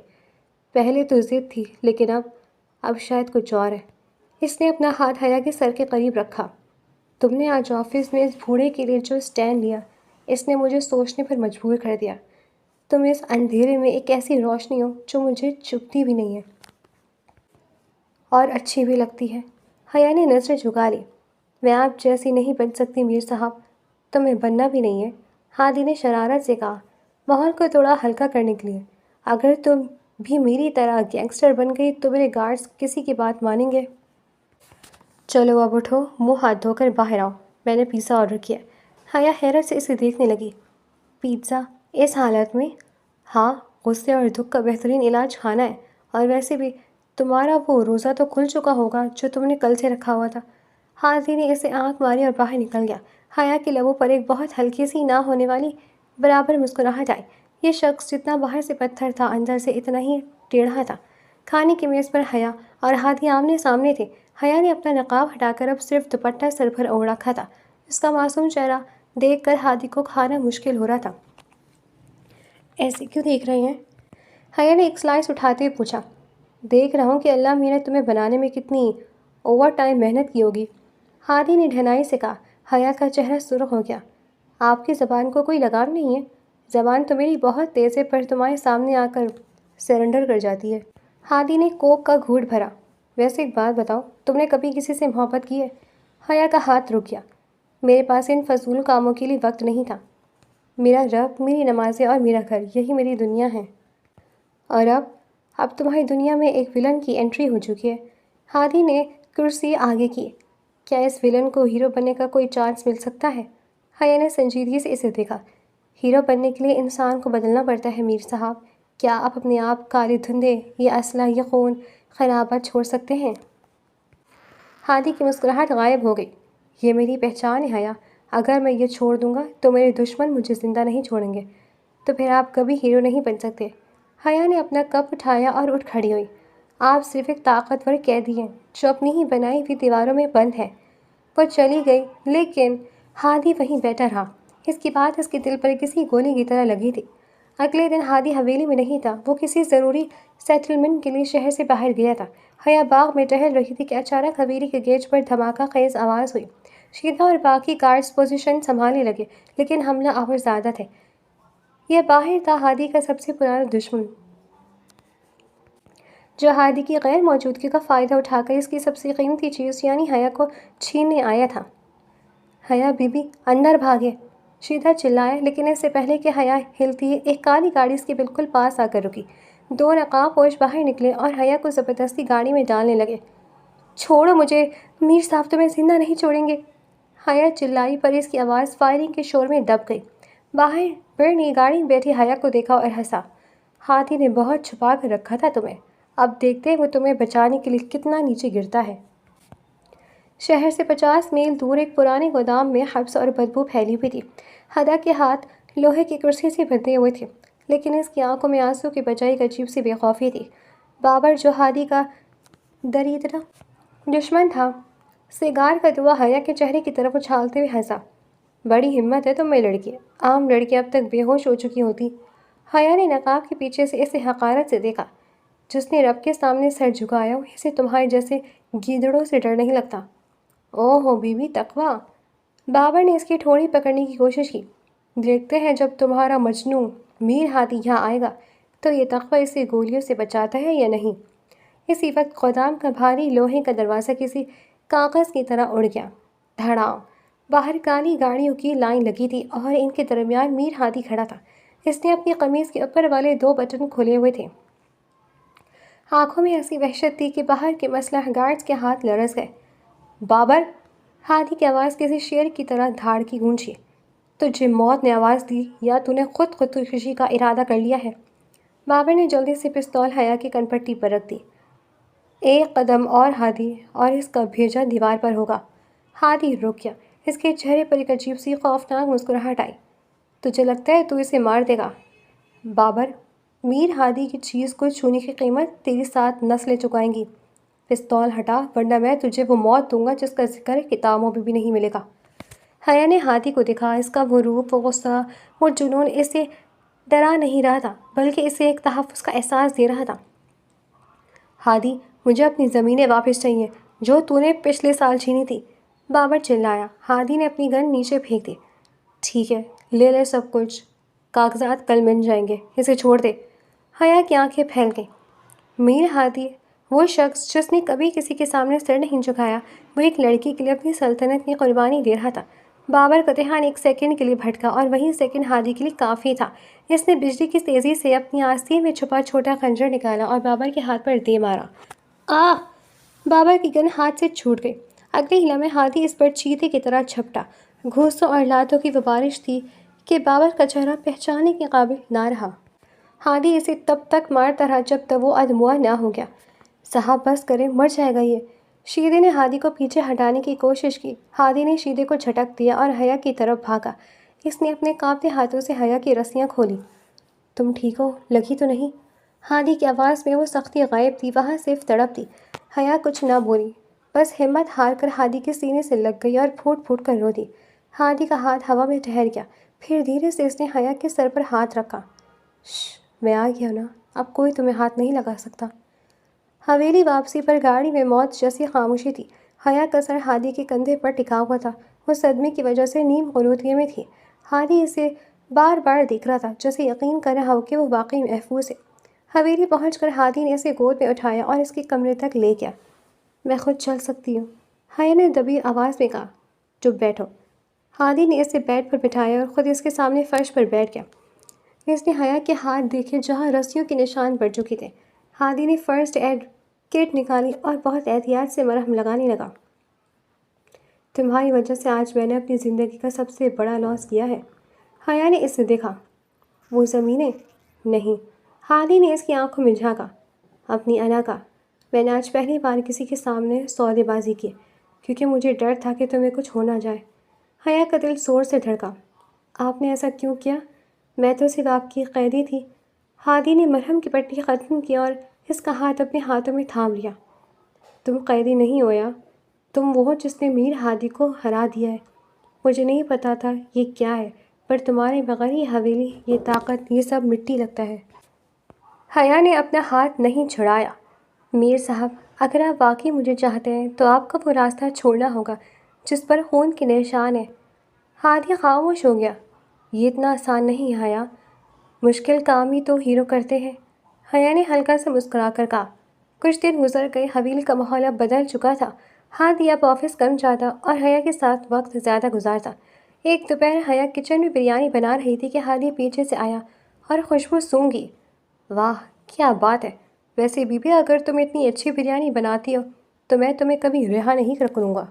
پہلے تو ضد تھی، لیکن اب شاید کچھ اور ہے۔ اس نے اپنا ہاتھ حیا کے سر کے قریب رکھا۔ تم نے آج آفس میں اس بوڑھے کے لیے جو اسٹینڈ لیا، اس نے مجھے سوچنے پر مجبور کر دیا۔ تم اس اندھیرے میں ایک ایسی روشنی ہو جو مجھے چبھتی بھی نہیں ہے اور اچھی بھی لگتی ہے۔ حیا نے نظریں جھکا لی۔ میں آپ جیسی نہیں بن سکتی میر صاحب، تمہیں بننا بھی نہیں ہے، ہادی نے شرارت سے کہا، ماحول کو تھوڑا ہلکا کرنے کے لیے۔ اگر تم بھی میری طرح گینگسٹر بن گئی تو میرے گارڈز کسی کی بات مانیں گے؟ چلو اب اٹھو، منہ ہاتھ دھو کر باہر آؤ، میں نے پیزا آرڈر کیا۔ حیا حیرت سے اسے دیکھنے لگی۔ پیزا؟ اس حالت میں؟ ہاں، غصے اور دکھ کا بہترین علاج کھانا ہے، اور ویسے بھی تمہارا وہ روزہ تو کھل چکا ہوگا جو تم نے کل سے رکھا ہوا تھا۔ ہادی نے اسے آنکھ ماری اور باہر نکل گیا۔ حیا کے لبوں پر ایک بہت ہلکی سی نہ ہونے والی برابر مسکراہٹ آئی۔ یہ شخص جتنا باہر سے پتھر تھا، اندر سے اتنا ہی ٹیڑھا تھا۔ کھانے کی میز پر حیا اور ہادی آمنے سامنے تھے۔ حیا نے اپنا نقاب ہٹا کر اب صرف دوپٹہ سر پر اوڑھ رکھا تھا۔ اس کا معصوم چہرہ دیکھ کر ہادی کو کھانا مشکل ہو رہا تھا۔ ایسے کیوں دیکھ رہے ہیں؟ حیا نے ایک سلائس اٹھاتے ہوئے پوچھا۔ دیکھ رہا ہوں کہ اللہ میاں نے تمہیں بنانے میں کتنی اوور ٹائم محنت کی ہوگی، ہادی نے ڈھنائی سے کہا۔ حیا کا چہرہ سرخ ہو گیا۔ آپ کی زبان کو کوئی لگام نہیں ہے؟ زبان تو میری بہت تیز ہے، پر تمہارے سامنے آ کر سرنڈر کر جاتی ہے۔ ہادی نے کوک کا گھونٹ بھرا۔ ویسے ایک بات بتاؤ، تم نے کبھی کسی سے محبت کی ہے؟ حیا کا ہاتھ رک گیا۔ میرے پاس ان فضول کاموں کے لیے وقت نہیں تھا۔ میرا رب، میری نمازیں اور میرا گھر، یہی میری دنیا ہے۔ اور اب تمہاری دنیا میں ایک ولن کی انٹری ہو چکی ہے۔ ہادی نے کرسی آگے کی۔ کیا اس ولن کو ہیرو بننے کا کوئی چانس مل سکتا ہے؟ حیا نے سنجیدگی سے اسے دیکھا۔ ہیرو بننے کے لیے انسان کو بدلنا پڑتا ہے میر صاحب۔ کیا آپ اپنے آپ کالے دھندے، یہ اسلحہ، یہ خون خرابہ چھوڑ سکتے ہیں؟ ہادی کی مسکراہٹ غائب ہو گئی۔ یہ میری پہچان ہے حیا، اگر میں یہ چھوڑ دوں گا تو میرے دشمن مجھے زندہ نہیں چھوڑیں گے، تو پھر آپ کبھی ہیرو نہیں بن سکتے۔ حیا نے اپنا کپ اٹھایا اور اٹھ کھڑی ہوئی۔ آپ صرف ایک طاقتور قیدی ہیں جو اپنی ہی بنائی ہوئی دیواروں میں بند ہے۔ وہ چلی گئی، لیکن ہادی وہیں بیٹھا رہا۔ اس کی بات اس کے دل پر کسی گولی کی طرح لگی تھی۔ اگلے دن ہادی حویلی میں نہیں تھا، وہ کسی ضروری سیٹلمنٹ کے لیے شہر سے باہر گیا تھا۔ حیا باغ میں ٹہل رہی تھی کہ اچانک حویلی کے گیٹ پر دھماکہ خیز آواز ہوئی۔ شیدا اور باقی گارڈز پوزیشن سنبھالنے لگے، لیکن حملہ آور زیادہ تھے۔ یہ باہر تھا ہادی کا سب سے پرانا دشمن، جو ہادی کی غیر موجودگی کا فائدہ اٹھا کر اس کی سب سے قیمتی چیز یعنی حیا کو چھیننے آیا تھا۔ حیا بی بی اندر بھاگے، شیدا چلایا، لیکن اس سے پہلے کہ حیا ہلتی ایک کالی گاڑی اس کے بالکل پاس آ کر رکی۔ دو نقاب پوش باہر نکلے اور حیا کو زبردستی گاڑی میں ڈالنے لگے۔ چھوڑو مجھے، میر صاحب تمہیں زندہ نہیں چھوڑیں گے، حیا چلائی، پر اس کی آواز فائرنگ کے شور میں دب گئی۔ باہر بر نے گاڑی میں بیٹھی حیا کو دیکھا اور ہنسا۔ ہاتھی نے بہت چھپا کر رکھا تھا تمہیں، اب دیکھتے ہیں وہ تمہیں بچانے کے لیے کتنا نیچے گرتا ہے۔ شہر سے 50 میل دور ایک پرانے گودام میں حبس اور بدبو پھیلی ہوئی تھی۔ حدا کے ہاتھ لوہے کی کرسی سے بندھے ہوئے تھے، لیکن اس کی آنکھوں میں آنسو کی بجائے ایک عجیب سی بے خوفی تھی۔ بابر، جو ہادی کا دریدرا دشمن تھا، سگار کا دھواں حیا کے چہرے کی طرف اچھالتے ہوئے ہنسا۔ بڑی ہمت ہے تم میں لڑکی، عام لڑکیاں اب تک بے ہوش ہو چکی ہوتی۔ حیا نے نقاب کے پیچھے سے اسے حقارت سے دیکھا۔ جس نے رب کے سامنے سر جھکایا ہو، اسے تمہارے جیسے گیدڑوں سے ڈر نہیں لگتا۔ او ہو بی بی تقویٰ، بابر نے اس کی ٹھوڑی پکڑنے کی کوشش کی۔ دیکھتے ہیں جب تمہارا مجنوں میر ہادی یہاں آئے گا تو یہ تقویٰ اسے گولیوں سے بچاتا ہے یا نہیں۔ اسی وقت گودام کا بھاری لوہے کا دروازہ کسی کاغذ کی طرح اڑ گیا۔ دھڑام! باہر کالی گاڑیوں کی لائن لگی تھی اور ان کے درمیان میر ہادی کھڑا تھا۔ اس نے اپنی قمیض کے اوپر والے 2 بٹن کھولے ہوئے تھے۔ آنکھوں میں ایسی وحشت تھی کہ باہر کے مسلح گارڈز کے ہاتھ لرز گئے۔ بابر! ہادی کی آواز کسی شیر کی طرح دھاڑ کی گونجی۔ تجھے موت نے آواز دی یا تو نے خود خودکشی کا ارادہ کر لیا ہے؟ بابر نے جلدی سے پستول حیا کی کنپٹی پر رکھ دی۔ ایک قدم اور ہادی، اور اس کا بھیجا دیوار پر ہوگا۔ ہادی رک گیا، اس کے چہرے پر ایک عجیب سی خوفناک مسکراہٹ آئی۔ تجھے لگتا ہے تو اسے مار دے گا؟ بابر، میر ہادی کی چیز کو چھونے کی قیمت تیری 7 نسلیں چکائیں گی۔ پستول ہٹا، ورنہ میں تجھے وہ موت دوں گا جس کا ذکر کتابوں میں بھی نہیں ملے گا۔ حیا نے ہادی کو دیکھا، اس کا وہ روپ، وہ غصہ، وہ جنون اسے ڈرا نہیں رہا تھا، بلکہ اسے ایک تحفظ کا احساس دے رہا تھا۔ ہادی، مجھے اپنی زمینیں واپس چاہیے جو تو نے پچھلے سال چھینی تھی، بابر چلایا۔ ہادی نے اپنی گن نیچے پھینک دی۔ ٹھیک ہے، لے لے سب کچھ، کاغذات کل مل جائیں گے، اسے چھوڑ دے۔ حیا کی آنکھیں پھیل گئیں۔ میر ہادی، وہ شخص جس نے کبھی کسی کے سامنے سر نہیں جھکایا، وہ ایک لڑکی کے لیے اپنی سلطنت کی قربانی دے رہا تھا۔ بابر کا دھیان ایک سیکنڈ کے لیے بھٹکا، اور وہی سیکنڈ ہادی کے لیے کافی تھا۔ اس نے بجلی کی تیزی سے اپنی آستین میں چھپا چھوٹا خنجر نکالا اور بابر کے ہاتھ پر دے مارا۔ آہ! بابر کی گن ہاتھ سے چھوٹ گئی۔ اگلے ہی لمحے ہادی اس پر چیتے کی طرح جھپٹا۔ گھوسوں اور لاتوں کی وہ بارش تھی کہ بابر کا چہرہ پہچاننے کے قابل نہ رہا۔ ہادی اسے تب تک مارتا رہا جب تک وہ ادموا نہ ہو گیا۔ صاحب بس کریں، مر جائے گا یہ۔ شیدے نے ہادی کو پیچھے ہٹانے کی کوشش کی۔ ہادی نے شیدے کو جھٹک دیا اور حیا کی طرف بھاگا۔ اس نے اپنے کانپتے ہاتھوں سے حیا کی رسیاں کھولی۔ تم ٹھیک ہو؟ لگی تو نہیں؟ ہادی کی آواز میں وہ سختی غائب تھی، وہاں صرف تڑپ تھی۔ حیا کچھ نہ بولی، بس ہمت ہار کر ہادی کے سینے سے لگ گئی اور پھوٹ پھوٹ کر رو دی۔ ہادی کا ہاتھ ہوا میں ٹھہر گیا، پھر دھیرے سے اس نے حیا کے سر پر ہاتھ رکھا۔ شش، میں آ گیا نا، اب کوئی تمہیں ہاتھ نہیں لگا سکتا۔ حویلی واپسی پر گاڑی میں موت جیسی خاموشی تھی۔ حیا کا سر ہادی کے کندھے پر ٹکا ہوا تھا، وہ صدمے کی وجہ سے نیم غنودگی میں تھی۔ ہادی اسے بار بار دیکھ رہا تھا، جیسے یقین کر رہا ہو کہ وہ واقعی محفوظ ہے۔ حویلی پہنچ کر ہادی نے اسے گود میں اٹھایا اور اس کے کمرے تک لے گیا۔ میں خود چل سکتی ہوں، حیا نے دبی آواز میں کہا۔ چپ بیٹھو۔ ہادی نے اسے بیڈ پر بٹھایا اور خود اس کے سامنے فرش پر بیٹھ گیا۔ اس نے حیا کے ہاتھ دیکھے جہاں رسیوں کے نشان پڑ چکے تھے۔ ہادی نے فرسٹ ایڈ کٹ نکالی اور بہت احتیاط سے مرہم لگانے لگا۔ تمہاری وجہ سے آج میں نے اپنی زندگی کا سب سے بڑا لاس کیا ہے۔ حیا نے اسے دیکھا۔ وہ زمینیں؟ نہیں۔ ہادی نے اس کی آنکھوں میں جھانکا۔ اپنی انا کا۔ میں نے آج پہلی بار کسی کے سامنے سودے بازی کی، کیونکہ مجھے ڈر تھا کہ تمہیں کچھ ہو نہ جائے۔ حیا کا دل زور سے دھڑکا۔ آپ نے ایسا کیوں کیا؟ میں تو صرف آپ کی قیدی تھی۔ ہادی نے مرہم کی پٹی ختم کی اور اس کا ہاتھ اپنے ہاتھوں میں تھام لیا۔ تم قیدی نہیں ہو یا؟ تم وہ جس نے میر ہادی کو ہرا دیا ہے۔ مجھے نہیں پتا تھا یہ کیا ہے، پر تمہارے بغیر یہ حویلی، یہ طاقت، یہ سب مٹی لگتا ہے۔ حیا نے اپنا ہاتھ نہیں چھڑایا۔ میر صاحب، اگر آپ واقعی مجھے چاہتے ہیں تو آپ کو وہ راستہ چھوڑنا ہوگا جس پر خون کے نشان ہیں۔ ہادی خاموش ہو گیا۔ یہ اتنا آسان نہیں ہے حیا، مشکل کام ہی تو ہیرو کرتے ہیں۔ حیا نے ہلکا سے مسکرا کر کہا۔ کچھ دن گزر گئے، حویلی کا ماحول اب بدل چکا تھا۔ ہادی اب آفس کم جاتا اور حیا کے ساتھ وقت زیادہ گزارتا۔ ایک دوپہر حیا کچن میں بریانی بنا رہی تھی کہ ہادی پیچھے سے آیا اور خوشبو سونگھی۔ واہ، کیا بات ہے! ویسے بی بی، اگر تم اتنی اچھی بریانی بناتی ہو تو میں تمہیں کبھی رہا نہیں کروں گا۔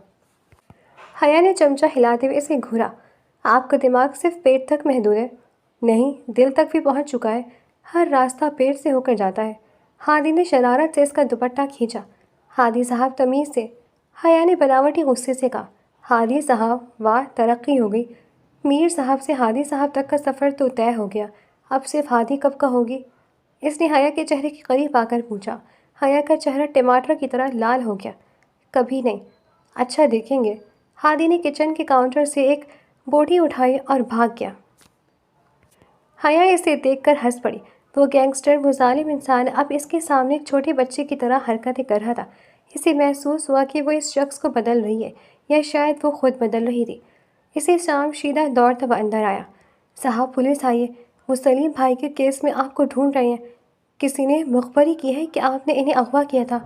حیا نے چمچہ ہلاتے ہوئے اسے گھورا۔ آپ کا دماغ صرف پیٹ تک محدود ہے؟ نہیں، دل تک بھی پہنچ چکا ہے۔ ہر راستہ پیٹ سے ہو کر جاتا ہے۔ ہادی نے شرارت سے اس کا دوپٹہ کھینچا۔ ہادی صاحب، تمیز سے! حیا نے بناوٹی غصے سے کہا۔ ہادی صاحب، واہ، ترقی ہو گئی! میر صاحب سے ہادی صاحب تک کا سفر تو طے ہو گیا، اب صرف ہادی کب کا ہوگی؟ اس نے حیا کے چہرے کے قریب آ کر پوچھا۔ حیا کا چہرہ ٹماٹر کی طرح لال ہو گیا۔ کبھی نہیں۔ اچھا، دیکھیں گے۔ ہادی نے کچن کے کاؤنٹر سے ایک بوٹی اٹھائی اور بھاگ گیا۔ حیا اسے دیکھ کر ہنس پڑی۔ وہ گینگسٹر، وہ ظالم انسان اب اس کے سامنے ایک چھوٹے بچے کی طرح حرکتیں کر رہا تھا۔ اسے محسوس ہوا کہ وہ اس شخص کو بدل رہی ہے، یا شاید وہ خود بدل رہی تھی۔ اسے شام شیدہ دوڑتا ہوا اندر آیا۔ صاحب، پولیس آئی ہے، وہ سلیم بھائی کے کیس میں آپ کو ڈھونڈ رہے ہیں۔ کسی نے مخبری کی ہے کہ آپ نے انہیں اغوا کیا تھا۔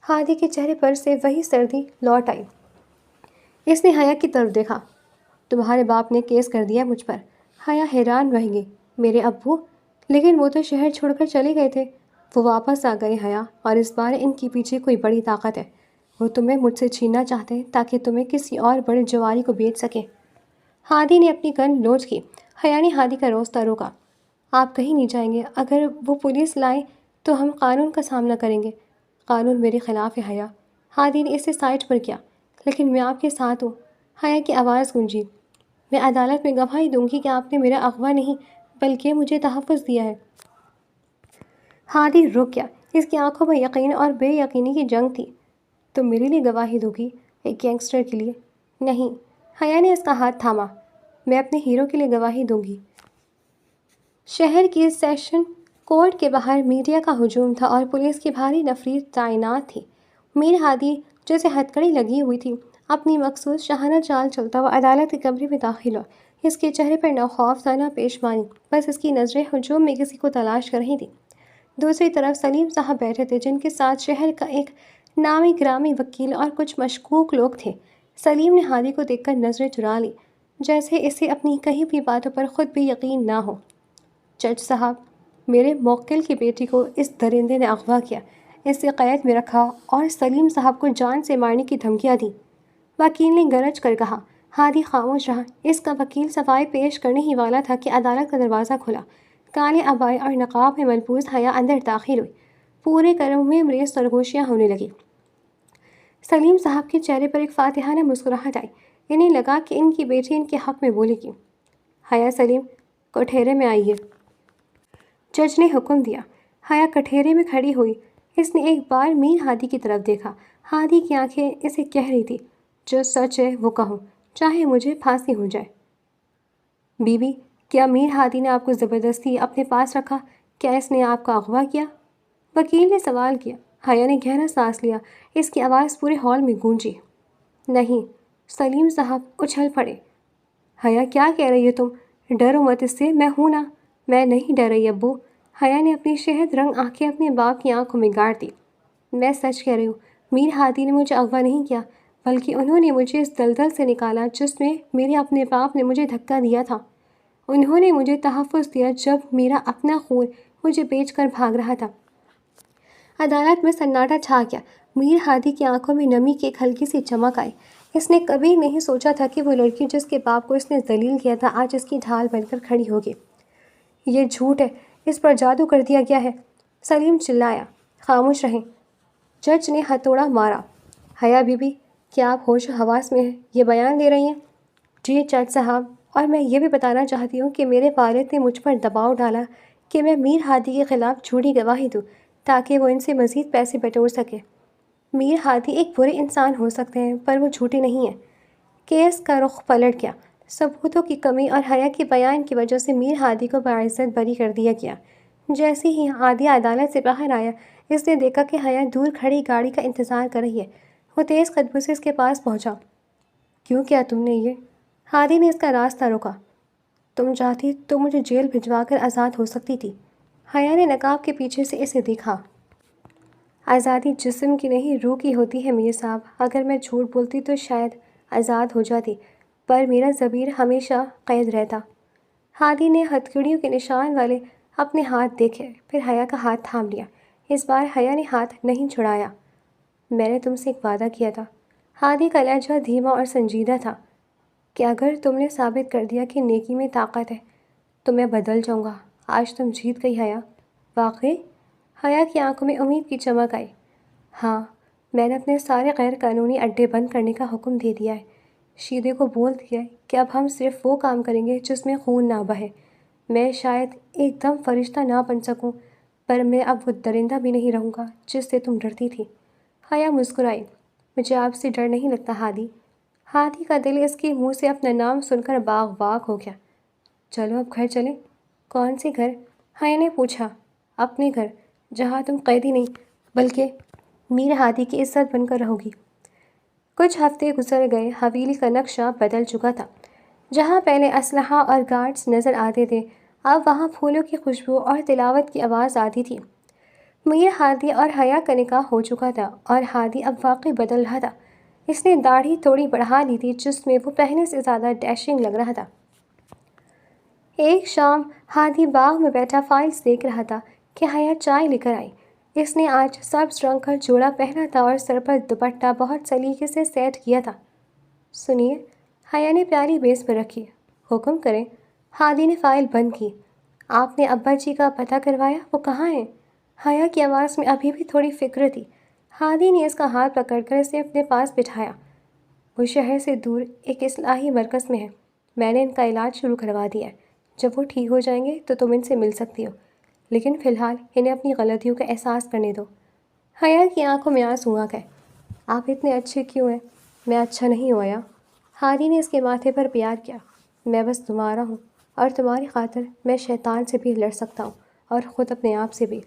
ہادی کے چہرے پر سے وہی سردی لوٹ آئی۔ اس نے حیا کی طرف دیکھا۔ تمہارے باپ نے کیس کر دیا مجھ پر؟ حیا حیران رہ گئی۔ میرے ابو؟ لیکن وہ تو شہر چھوڑ کر چلے گئے تھے۔ وہ واپس آ گئے حیا، اور اس بار ان کے پیچھے کوئی بڑی طاقت ہے۔ وہ تمہیں مجھ سے چھیننا چاہتے ہیں تاکہ تمہیں کسی اور بڑے جواری کو بیچ سکیں۔ ہادی نے اپنی گن لوڈ کی۔ حیا نے ہادی کا راستہ روکا۔ آپ کہیں نہیں جائیں گے۔ اگر وہ پولیس لائیں تو ہم قانون کا سامنا کریں گے۔ قانون میرے خلاف ہے حیا۔ ہادی نے اسے سائڈ پر کیا۔ لیکن میں آپ کے ساتھ ہوں۔ حیا کی آواز گونجی۔ میں عدالت میں گواہی دوں گی کہ آپ نے میرا اغوا نہیں بلکہ مجھے تحفظ دیا ہے۔ ہادی رک گیا۔ اس کی آنکھوں میں یقین اور بے یقینی کی جنگ تھی۔ تم میرے لیے گواہی دو گی؟ ایک گینگسٹر کے لیے؟ نہیں۔ حیا نے اس کا ہاتھ تھاما۔ میں اپنے ہیرو کے لیے گواہی دوں گی۔ شہر کی سیشن کورٹ کے باہر میڈیا کا ہجوم تھا اور پولیس کی بھاری نفری تعینات تھی۔ میر ہادی، جسے ہتھکڑی لگی ہوئی تھی، اپنی مخصوص شاہانہ چال چلتا ہوا عدالت کے کمرے میں داخل ہوا۔ اس کے چہرے پر نہ خوف تھا، نہ پیشمانی، بس اس کی نظریں ہجوم میں کسی کو تلاش کر رہی تھیں۔ دوسری طرف سلیم صاحب بیٹھے تھے، جن کے ساتھ شہر کا ایک نامی گرامی وکیل اور کچھ مشکوک لوگ تھے۔ سلیم نے ہادی کو دیکھ کر نظریں چرا لی، جیسے اسے اپنی کہی ہوئی باتوں پر خود بھی یقین نہ ہو۔ جج صاحب، میرے موکل کی بیٹی کو اس درندے نے اغوا کیا، اسے قید میں رکھا اور سلیم صاحب کو جان سے مارنے کی دھمکیاں دیں۔ وکیل نے گرج کر کہا۔ ہادی خاموش رہا۔ اس کا وکیل صفائی پیش کرنے ہی والا تھا کہ عدالت کا دروازہ کھلا۔ کالے عبائے اور نقاب میں ملبوس حیا اندر داخل ہوئی۔ پورے کمرے میں ریز سرگوشیاں ہونے لگیں۔ سلیم صاحب کے چہرے پر ایک فاتحانہ مسکراہٹ آئی۔ انہیں لگا کہ ان کی بیٹی ان کے حق میں بولے گی۔ حیا، سلیم کٹہرے میں آئیے۔ جج نے حکم دیا۔ حیا کٹہرے میں کھڑی ہوئی۔ اس نے ایک بار میر ہادی کی طرف دیکھا۔ ہادی کی آنکھیں اسے کہہ رہی تھی، جو سچ ہے وہ کہو، چاہے مجھے پھانسی ہو جائے۔ بی بی، کیا میر ہادی نے آپ کو زبردستی اپنے پاس رکھا؟ کیا اس نے آپ کا اغوا کیا؟ وکیل نے سوال کیا۔ حیا نے گہرا سانس لیا۔ اس کی آواز پورے ہال میں گونجی۔ نہیں۔ سلیم صاحب اچھل پڑے۔ حیا، کیا کہہ رہی ہے تم؟ ڈرو مت اس سے، میں ہوں نا۔ میں نہیں ڈر رہی ابو۔ حیا نے اپنی شہد رنگ آنکھیں اپنے باپ کی آنکھوں میں گاڑ دی۔ میں سچ کہہ رہی ہوں، میر ہادی نے مجھے اغوا نہیں کیا، بلکہ انہوں نے مجھے اس دلدل سے نکالا جس میں میرے اپنے باپ نے مجھے دھکا دیا تھا۔ انہوں نے مجھے تحفظ دیا جب میرا اپنا خون مجھے بیچ کر بھاگ رہا تھا۔ عدالت میں سناٹا چھا گیا۔ میر ہادی کی آنکھوں میں نمی کی ایک ہلکی سی چمک آئی۔ اس نے کبھی نہیں سوچا تھا کہ وہ لڑکی جس کے باپ کو اس نے ذلیل کیا تھا آج اس کی ڈھال بن کر کھڑی ہوگی۔ یہ جھوٹ ہے، اس پر جادو کر دیا گیا ہے، سلیم چلایا۔ خاموش رہیں۔ جج نے ہتھوڑا مارا۔ حیا بی بی، کیا آپ ہوش و حواس میں ہیں؟ یہ بیان دے رہی ہیں؟ جی جج صاحب، اور میں یہ بھی بتانا چاہتی ہوں کہ میرے والد نے مجھ پر دباؤ ڈالا کہ میں میر ہادی کے خلاف جھوٹی گواہی دوں تاکہ وہ ان سے مزید پیسے بٹور سکے۔ میر ہادی ایک برے انسان ہو سکتے ہیں پر وہ جھوٹے نہیں ہیں۔ کیس کا رخ پلٹ گیا۔ ثبوتوں کی کمی اور حیا کے بیان کی وجہ سے میر ہادی کو باعزت بری کر دیا گیا۔ جیسے ہی ہادی عدالت سے باہر آیا، اس نے دیکھا کہ حیا دور کھڑی گاڑی کا انتظار کر رہی ہے۔ وہ تیز قدموں سے اس کے پاس پہنچا۔ کیوں کیا تم نے یہ؟ ہادی نے اس کا راستہ روکا۔ تم چاہتی تو مجھے جیل بھجوا کر آزاد ہو سکتی تھی۔ حیا نے نقاب کے پیچھے سے اسے دیکھا۔ آزادی جسم کی نہیں روح کی ہوتی ہے میر صاحب۔ اگر میں جھوٹ بولتی تو شاید آزاد ہو جاتی، پر میرا ضمیر ہمیشہ قید رہتا۔ ہادی نے ہتھکڑیوں کے نشان والے اپنے ہاتھ دیکھے، پھر حیا کا ہاتھ تھام لیا۔ اس بار حیا نے ہاتھ نہیں چھڑایا۔ میں نے تم سے ایک وعدہ کیا تھا۔ ہادی کا لہجہ دھیما اور سنجیدہ تھا کہ اگر تم نے ثابت کر دیا کہ نیکی میں طاقت ہے تو میں بدل جاؤں گا۔ آج تم جیت گئی حیا۔ واقعی؟ حیا کی آنکھوں میں امید کی چمک آئی۔ ہاں، میں نے اپنے سارے غیر قانونی اڈے بند کرنے کا حکم دے دیا ہے۔ شیدے کو بول دیا ہے کہ اب ہم صرف وہ کام کریں گے جس میں خون نہ بہے۔ میں شاید ایک دم فرشتہ نہ بن سکوں، پر میں اب وہ درندہ بھی نہیں رہوں گا جس سے تم ڈرتی تھی۔ حیا مسکرائی۔ مجھے آپ سے ڈر نہیں لگتا ہادی۔ ہادی کا دل اس کے منہ سے اپنا نام سن کر باغ باغ ہو گیا۔ چلو اب گھر چلیں۔ کون سے گھر؟ حیا نے پوچھا۔ اپنے گھر، جہاں تم قیدی نہیں بلکہ میر ہادی کی عزت بن کر رہو گی۔ کچھ ہفتے گزر گئے۔ حویلی کا نقشہ بدل چکا تھا۔ جہاں پہلے اسلحہ اور گارڈز نظر آتے تھے، اب وہاں پھولوں کی خوشبو اور تلاوت کی آواز آتی تھی۔ میر ہادی اور حیا کا نکاح ہو چکا تھا اور ہادی اب واقعی بدل رہا تھا۔ اس نے داڑھی تھوڑی بڑھا لی تھی، جس میں وہ پہلے سے زیادہ ڈیشنگ لگ رہا تھا۔ ایک شام ہادی باغ میں بیٹھا فائلز دیکھ رہا تھا کہ حیا چائے لے کر آئی۔ اس نے آج سبز رنگ کا جوڑا پہنا تھا اور سر پر دوپٹہ بہت سلیقے سے سیٹ کیا تھا۔ سنیے، حیا نے پیالی میز پر رکھی۔ حکم کریں۔ ہادی نے فائل بند کی۔ آپ نے ابا جی کا پتہ کروایا؟ وہ کہاں ہیں؟ حیا کی آواز میں ابھی بھی تھوڑی فکر تھی۔ ہادی نے اس کا ہاتھ پکڑ کر اسے اپنے پاس بٹھایا۔ وہ شہر سے دور ایک اصلاحی مرکز میں ہے۔ میں نے ان کا علاج شروع کروا دیا ہے۔ جب وہ ٹھیک ہو جائیں گے تو تم ان سے مل سکتی ہو، لیکن فی الحال انہیں اپنی غلطیوں کا احساس کرنے دو۔ حیا کی آنکھوں میں آنسو آ گئے۔ آپ اتنے اچھے کیوں ہیں؟ میں اچھا نہیں ہوں حیا۔ ہادی نے اس کے ماتھے پر پیار کیا۔ میں بس تمہارا ہوں، اور تمہاری خاطر میں شیطان سے بھی لڑ سکتا ہوں اور خود اپنے آپ سے بھی۔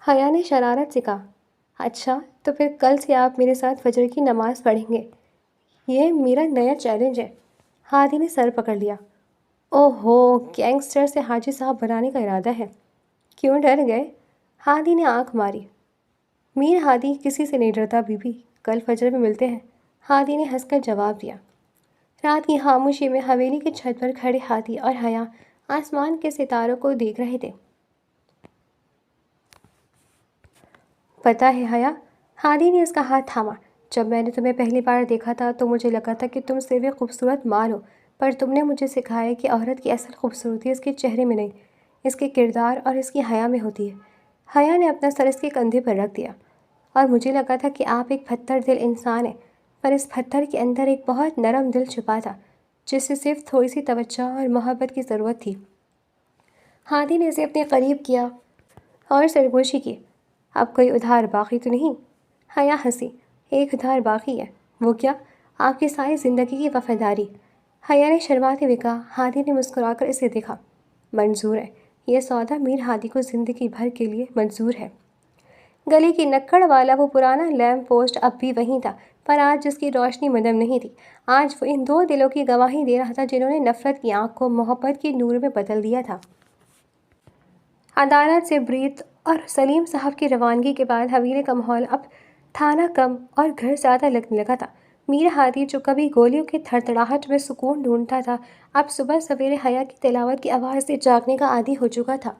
حیا نے شرارت سے کہا۔ اچھا، تو پھر کل سے آپ میرے ساتھ فجر کی نماز پڑھیں گے۔ یہ میرا نیا چیلنج ہے۔ ہادی نے سر پکڑ لیا۔ اوہ ہو، گینگسٹر سے حاجی صاحب بنانے کا ارادہ ہے۔ کیوں ڈر گئے؟ ہادی نے آنکھ ماری۔ میر ہادی کسی سے نہیں ڈرتا بی بی، کل فجر میں ملتے ہیں۔ ہادی نے ہنس کر جواب دیا۔ رات کی خاموشی میں حویلی کی چھت پر کھڑے ہادی اور حیا آسمان کے ستاروں کو دیکھ رہے تھے۔ پتہ ہے حیا، ہادی نے اس کا ہاتھ تھاما، جب میں نے تمہیں پہلی بار دیکھا تھا تو مجھے لگا تھا کہ تم صرف ایک خوبصورت مال ہو، پر تم نے مجھے سکھایا کہ عورت کی اصل خوبصورتی اس کے چہرے میں نہیں، اس کے کردار اور اس کی حیا میں ہوتی ہے۔ حیا نے اپنا سر اس کے کندھے پر رکھ دیا۔ اور مجھے لگا تھا کہ آپ ایک پتھر دل انسان ہیں، پر اس پتھر کے اندر ایک بہت نرم دل چھپا تھا، جس سے صرف تھوڑی سی توجہ اور محبت کی ضرورت تھی۔ ہادی نے اسے اپنے قریب کیا اور سرگوشی کی۔ اب کوئی ادھار باقی تو نہیں؟ حیا ہنسی۔ ایک ادھار باقی ہے۔ وہ کیا؟ آپ کی ساری زندگی کی وفاداری۔ حیا نے شرماتے ہوئے کہا۔ ہادی نے مسکرا کر اسے دیکھا۔ منظور ہے، یہ سودا میر ہادی کو زندگی بھر کے لیے منظور ہے۔ گلی کی نکڑ والا وہ پرانا لیمپ پوسٹ اب بھی وہیں تھا، پر آج جس کی روشنی مدھم نہیں تھی۔ آج وہ ان دو دلوں کی گواہی دے رہا تھا جنہوں نے نفرت کی آنکھ کو محبت کی نور میں بدل دیا تھا۔ عدالت سے بریت اور سلیم صاحب کی روانگی کے بعد حویلی کا ماحول اب تھانہ کم اور گھر زیادہ لگنے لگا تھا۔ میر ہادی جو کبھی گولیوں کی تھڑتھڑاہٹ میں سکون ڈھونڈتا تھا، اب صبح سویرے حیا کی تلاوت کی آواز سے جاگنے کا عادی ہو چکا تھا۔